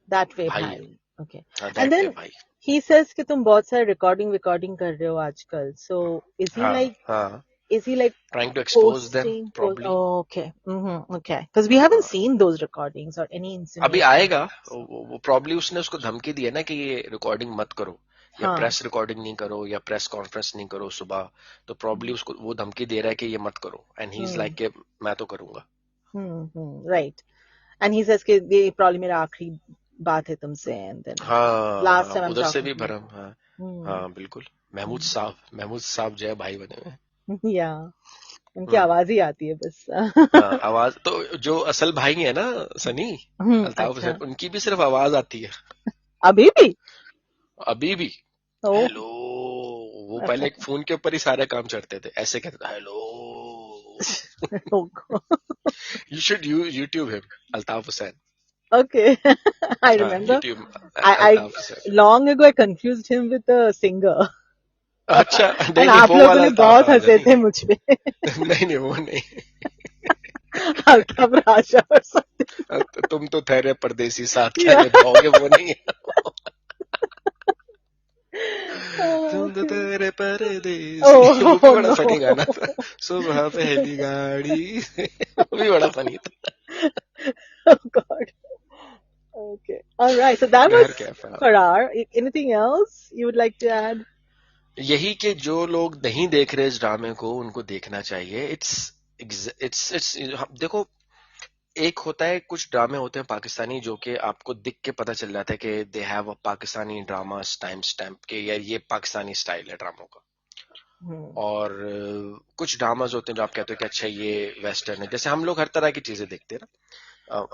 [SPEAKER 1] That way
[SPEAKER 2] भाई,
[SPEAKER 1] Bhai. Okay. And
[SPEAKER 2] that way
[SPEAKER 1] then
[SPEAKER 2] भाई।
[SPEAKER 1] he says कि तुम बहुत सारे recording कर रहे हो आजकल. So
[SPEAKER 2] हाँ, हाँ,
[SPEAKER 1] is he like
[SPEAKER 2] trying to expose them
[SPEAKER 1] posting?
[SPEAKER 2] Probably.
[SPEAKER 1] Oh, okay. Mm-hmm. Okay. Because we haven't seen those recordings or any
[SPEAKER 2] अभी
[SPEAKER 1] insinuation.
[SPEAKER 2] आएगा, वो प्रॉब्ली उसने उसको धमकी दी है ना कि ये रिकॉर्डिंग मत करो, या
[SPEAKER 1] हाँ.
[SPEAKER 2] प्रेस रिकॉर्डिंग नहीं करो, या प्रेस कॉन्फ्रेंस नहीं करो सुबह। तो प्रॉब्ली उसको वो धमकी दे रहा है कि ये मत करो, and he is
[SPEAKER 1] Hmm.
[SPEAKER 2] Like कि मैं तो करूंगा।
[SPEAKER 1] Right. And he says कि ये probably मेरा आखिरी बात है तुमसे. And then
[SPEAKER 2] हाँ,
[SPEAKER 1] last
[SPEAKER 2] हाँ,
[SPEAKER 1] time I'm
[SPEAKER 2] उधर से
[SPEAKER 1] talking
[SPEAKER 2] भी
[SPEAKER 1] to you.
[SPEAKER 2] भरम, हाँ।
[SPEAKER 1] Hmm.
[SPEAKER 2] हाँ, बिल्कुल। महमूद
[SPEAKER 1] Hmm.
[SPEAKER 2] साहब, महमूद साहब जय भाई बने हुए हैं।
[SPEAKER 1] Yeah. उनकी
[SPEAKER 2] हम्म,
[SPEAKER 1] आवाज ही आती है बस.
[SPEAKER 2] हाँ, आवाज तो जो असल भाई है ना, सनी, अल्ताफ हुसैन,
[SPEAKER 1] अच्छा.
[SPEAKER 2] उनकी भी सिर्फ आवाज आती है
[SPEAKER 1] अभी भी?
[SPEAKER 2] अभी भी।
[SPEAKER 1] ओह.
[SPEAKER 2] हेलो, वो पहले एक फोन के ऊपर ही सारे काम चढ़ते थे, ऐसे कहते थे hello.
[SPEAKER 1] Oh God.
[SPEAKER 2] You should use YouTube him, Altaf Hussain.
[SPEAKER 1] Okay. I
[SPEAKER 2] हाँ,
[SPEAKER 1] remember.
[SPEAKER 2] YouTube
[SPEAKER 1] I
[SPEAKER 2] Altaf Hussain.
[SPEAKER 1] long ago I confused him with a singer.
[SPEAKER 2] अच्छा,
[SPEAKER 1] And
[SPEAKER 2] नहीं नहीं,
[SPEAKER 1] आप
[SPEAKER 2] वो
[SPEAKER 1] लोगों
[SPEAKER 2] वाला
[SPEAKER 1] ने
[SPEAKER 2] अल्ताफ
[SPEAKER 1] बहुत
[SPEAKER 2] राजा
[SPEAKER 1] हंसे
[SPEAKER 2] नहीं
[SPEAKER 1] थे
[SPEAKER 2] है।
[SPEAKER 1] मुझ पे.
[SPEAKER 2] नहीं नहीं, वो नहीं।
[SPEAKER 1] अल्ताफ राजा और something.
[SPEAKER 2] तुम तो ठहरे परदेसी, साथ क्या
[SPEAKER 1] Yeah.
[SPEAKER 2] निभाओगे, वो नहीं है।
[SPEAKER 1] Oh,
[SPEAKER 2] तुम तो
[SPEAKER 1] okay.
[SPEAKER 2] ठहरे परदेसी, वो भी
[SPEAKER 1] Oh
[SPEAKER 2] बड़ा फनी गाना
[SPEAKER 1] no.
[SPEAKER 2] था। सुबह पहली गाड़ी, वो भी बड़ा फनी था।
[SPEAKER 1] Oh God. Okay. All right. So that was
[SPEAKER 2] घर कैफा।
[SPEAKER 1] Farar. Anything else you would like to add?
[SPEAKER 2] यही कि जो लोग नहीं देख रहे इस ड्रामे को, उनको देखना चाहिए। इट्स देखो, एक होता है, कुछ ड्रामे होते हैं पाकिस्तानी जो कि आपको दिख के पता चल जाता है कि they have a Pakistani drama time stamp के, या ये पाकिस्तानी स्टाइल है ड्रामों का।
[SPEAKER 1] Hmm.
[SPEAKER 2] और कुछ ड्रामाज होते हैं जो आप कहते हो कि अच्छा ये वेस्टर्न है। जैसे हम लोग हर तरह की चीजें देखते हैं ना।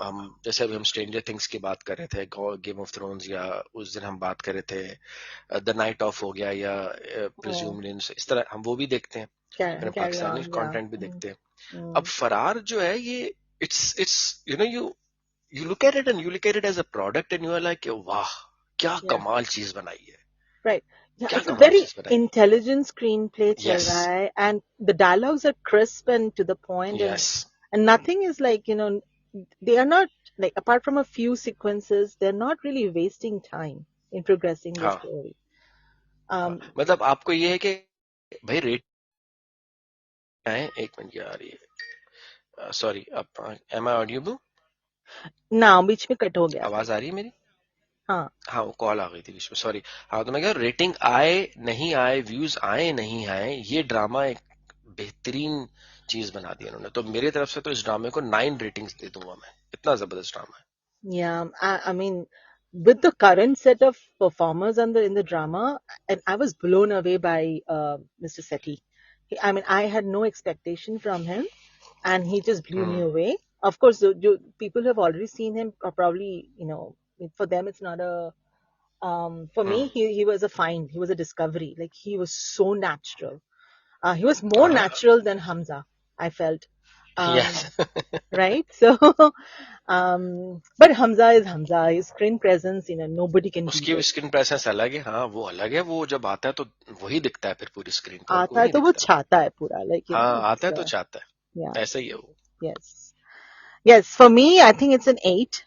[SPEAKER 2] हम जैसे अभी हम स्ट्रेंजर थिंग्स की बात कर रहे थे, गेम ऑफ थ्रोन्स, या उस दिन हम बात कर रहे थे द नाइट ऑफ हो गया, या
[SPEAKER 1] Oh,
[SPEAKER 2] प्रिज्यूमलिन्स, इस तरह हम वो भी देखते हैं, फिर
[SPEAKER 1] carry
[SPEAKER 2] Pakistani
[SPEAKER 1] on. Yeah.
[SPEAKER 2] Content भी देखते हैं। अब
[SPEAKER 1] Mm.
[SPEAKER 2] फरार जो है ये, it's you look at it and you look at it as a product, and you are like वाह, क्या
[SPEAKER 1] Yeah.
[SPEAKER 2] कमाल चीज बनाई है,
[SPEAKER 1] Right. Yeah,
[SPEAKER 2] क्या
[SPEAKER 1] it's a
[SPEAKER 2] कमाल
[SPEAKER 1] very
[SPEAKER 2] चीज बनाई है।
[SPEAKER 1] intelligent screenplay चल
[SPEAKER 2] यस,
[SPEAKER 1] रहा है, and the dialogues are crisp and to the point,
[SPEAKER 2] yes,
[SPEAKER 1] and nothing is like, they are not like, apart from a few sequences, they're not really wasting time in progressing the
[SPEAKER 2] हाँ,
[SPEAKER 1] story.
[SPEAKER 2] हाँ,
[SPEAKER 1] Um,
[SPEAKER 2] मतलब आपको ये है कि भाई rate है, एक मिनट आ रही है, सॉरी, अब एम आई ऑडियो,
[SPEAKER 1] now बीच में कट हो गया था.
[SPEAKER 2] आवाज आ रही है मेरी?
[SPEAKER 1] हाँ.
[SPEAKER 2] हाँ, वो कॉल आ गई थी बीच में, सॉरी। हाँ, तो मैं कह रहा हूँ, रेटिंग आए नहीं आए, व्यूज आए नहीं आए, ये ड्रामा एक बेहतरीन चीज बना दी उन्होंने। तो मेरी तरफ से तो इस ड्रामे को 9 रेटिंग्स दे दूंगा मैं, इतना जबरदस्त ड्रामा है।
[SPEAKER 1] Yeah, I mean, with the current set of performers in the drama, and I was blown away by Mr. Sethi. I mean, I had no expectation from him, and he just blew me
[SPEAKER 2] hmm,
[SPEAKER 1] away. Of course, people who have already seen him are probably, for them it's not a. For
[SPEAKER 2] hmm,
[SPEAKER 1] me, he was a find. He was a discovery. Like, he was so natural. He was more
[SPEAKER 2] हाँ,
[SPEAKER 1] natural than Hamza, I felt.
[SPEAKER 2] Yes.
[SPEAKER 1] Right? So, but Hamza is Hamza. His screen presence, nobody can beat
[SPEAKER 2] उसकी
[SPEAKER 1] it.
[SPEAKER 2] Screen presence अलग है, हाँ, वो अलग है। वो जब आता है तो वही दिखता है फिर पूरी स्क्रीन पे, और
[SPEAKER 1] आता
[SPEAKER 2] कोई
[SPEAKER 1] है
[SPEAKER 2] नहीं
[SPEAKER 1] तो वो
[SPEAKER 2] दिखता।
[SPEAKER 1] छाता है पूरा, like,
[SPEAKER 2] हाँ, आता
[SPEAKER 1] it's,
[SPEAKER 2] है तो चाहता
[SPEAKER 1] yeah,
[SPEAKER 2] है, ऐसा ही है वो।
[SPEAKER 1] yes. Yes, for me, I think it's an 8,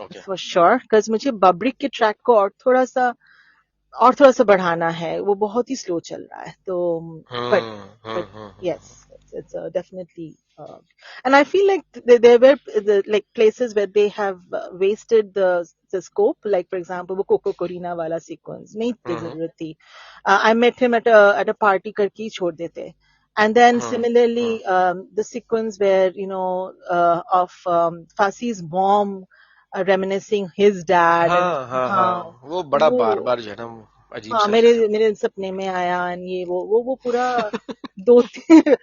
[SPEAKER 2] okay.
[SPEAKER 1] for sure, because मुझे बब्रिक के ट्रैक को और थोड़ा सा बढ़ाना है, वो बहुत ही स्लो चल रहा है, तो, but,
[SPEAKER 2] hmm, hmm,
[SPEAKER 1] but,
[SPEAKER 2] hmm,
[SPEAKER 1] yes. it's definitely, and I feel like there were like places where they have wasted the scope. Like for example, वो Coco Corina वाला sequence नहीं जरूरत थी. I met him at a party करके ही छोड़ देते. And then similarly, the sequence where of Fasi's mom reminiscing his dad and हाँ
[SPEAKER 2] वो बड़ा बार
[SPEAKER 1] वो
[SPEAKER 2] बार जो है ना अजीब
[SPEAKER 1] हाँ
[SPEAKER 2] सा
[SPEAKER 1] मेरे
[SPEAKER 2] लगता
[SPEAKER 1] मेरे सपने में आया and ये वो पूरा 2-3
[SPEAKER 2] है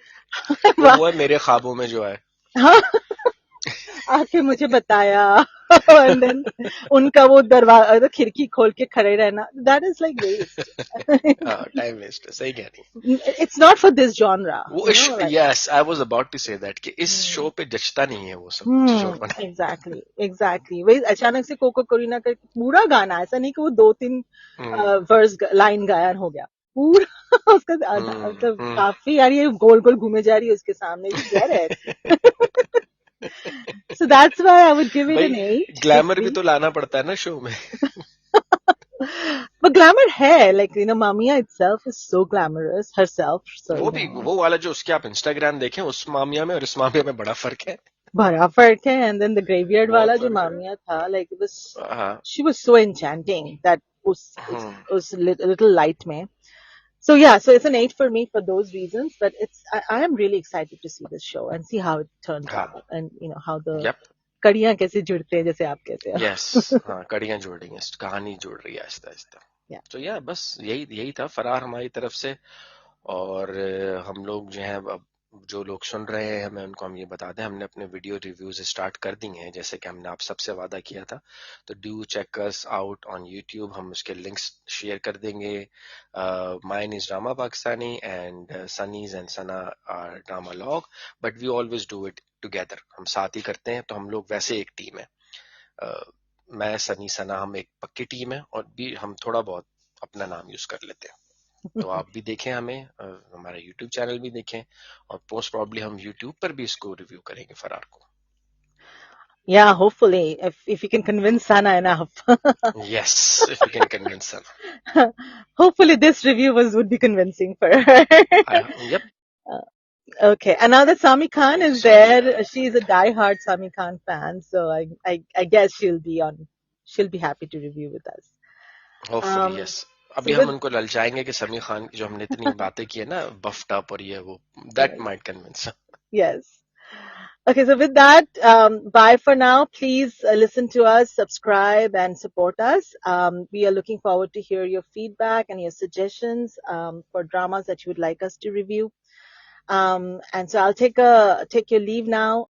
[SPEAKER 2] वो है मेरे ख्वाबों में जो है
[SPEAKER 1] हाँ आके मुझे बताया and then उनका वो दरवाजा खिड़की खोल के खड़े रहना, that is like waste.
[SPEAKER 2] Time waste है सही कह रही हैं
[SPEAKER 1] It's not for this genre,
[SPEAKER 2] वो
[SPEAKER 1] like.
[SPEAKER 2] Yes I was about to say that कि इस शो पे जचता नहीं है वो सब चीजों को बनाना
[SPEAKER 1] एग्जैक्टली वही अचानक से कोको कोरिना का पूरा गाना, ऐसा नहीं कि वो 2-3 वर्स लाइन गायन हो गया पूरा उसका मतलब काफी यार ये गोल गोल घूमे जा रही है उसके सामने, you get it. So that's why I would give it an 8.
[SPEAKER 2] Glamour भी तो लाना पड़ता है ना शो में
[SPEAKER 1] But glamour है, like Mamiya itself is so glamorous herself. So,
[SPEAKER 2] वो भी वो वाला जो उसके आप इंस्टाग्राम देखें उस मामिया में और इस मामिया में बड़ा फर्क है
[SPEAKER 1] बड़ा फर्क है. And then the graveyard वाला जो मामिया था, like it was, she was so enchanting that उस little light में. So yeah, so it's an 8 for me for those reasons. But I am really excited to see this show and see how it turns out, and how the कड़ियां कैसे जुड़ते हैं जैसे आप कहते हैं.
[SPEAKER 2] Yes हाँ कड़ियां जुड़ रही हैं, कहानी जुड़ रही है आहिस्ता आहिस्ता. तो या बस यही था फरार हमारी तरफ से. और हम लोग जो हैं अब जो लोग सुन रहे हैं हमें उनको हम ये बता दें हमने अपने वीडियो रिव्यूज स्टार्ट कर दी हैं जैसे कि हमने आप सबसे वादा किया था. तो do check us out on YouTube, हम उसके लिंक्स शेयर कर देंगे. Mine is drama Pakistani and Sunny's and Sana are drama log, but we always do it together, हम साथ ही करते हैं. तो हम लोग वैसे एक टीम है, मैं सनी सना हम एक पक्की टीम है और भी हम थोड़ा बहुत अपना नाम यूज कर लेते हैं. तो आप भी देखें हमें, हमारा YouTube चैनल भी देखें और पोस्ट प्रॉब्ली हम YouTube पर भी इसको रिव्यू करेंगे फरार को.
[SPEAKER 1] Yeah, hopefully if you can convince Sana enough.
[SPEAKER 2] Yes, if you can convince Sana.
[SPEAKER 1] Hopefully this review would be convincing for her.
[SPEAKER 2] Yep.
[SPEAKER 1] Okay, and now that Sami Khan is there, she's a die-hard Sami Khan fan, so I guess she'll be happy to review with us.
[SPEAKER 2] Hopefully, yes. अभी हम उनको ललचाएंगे कि समी खान की जो हमने इतनी बातें की है ना बफ्ड अप और ये वो, that might convince her.
[SPEAKER 1] Yes. Okay, so with that, bye for now. Please listen to us, subscribe, and support us. We are looking forward to hear your feedback and your suggestions for dramas that you would like us to review. And so I'll take your leave now.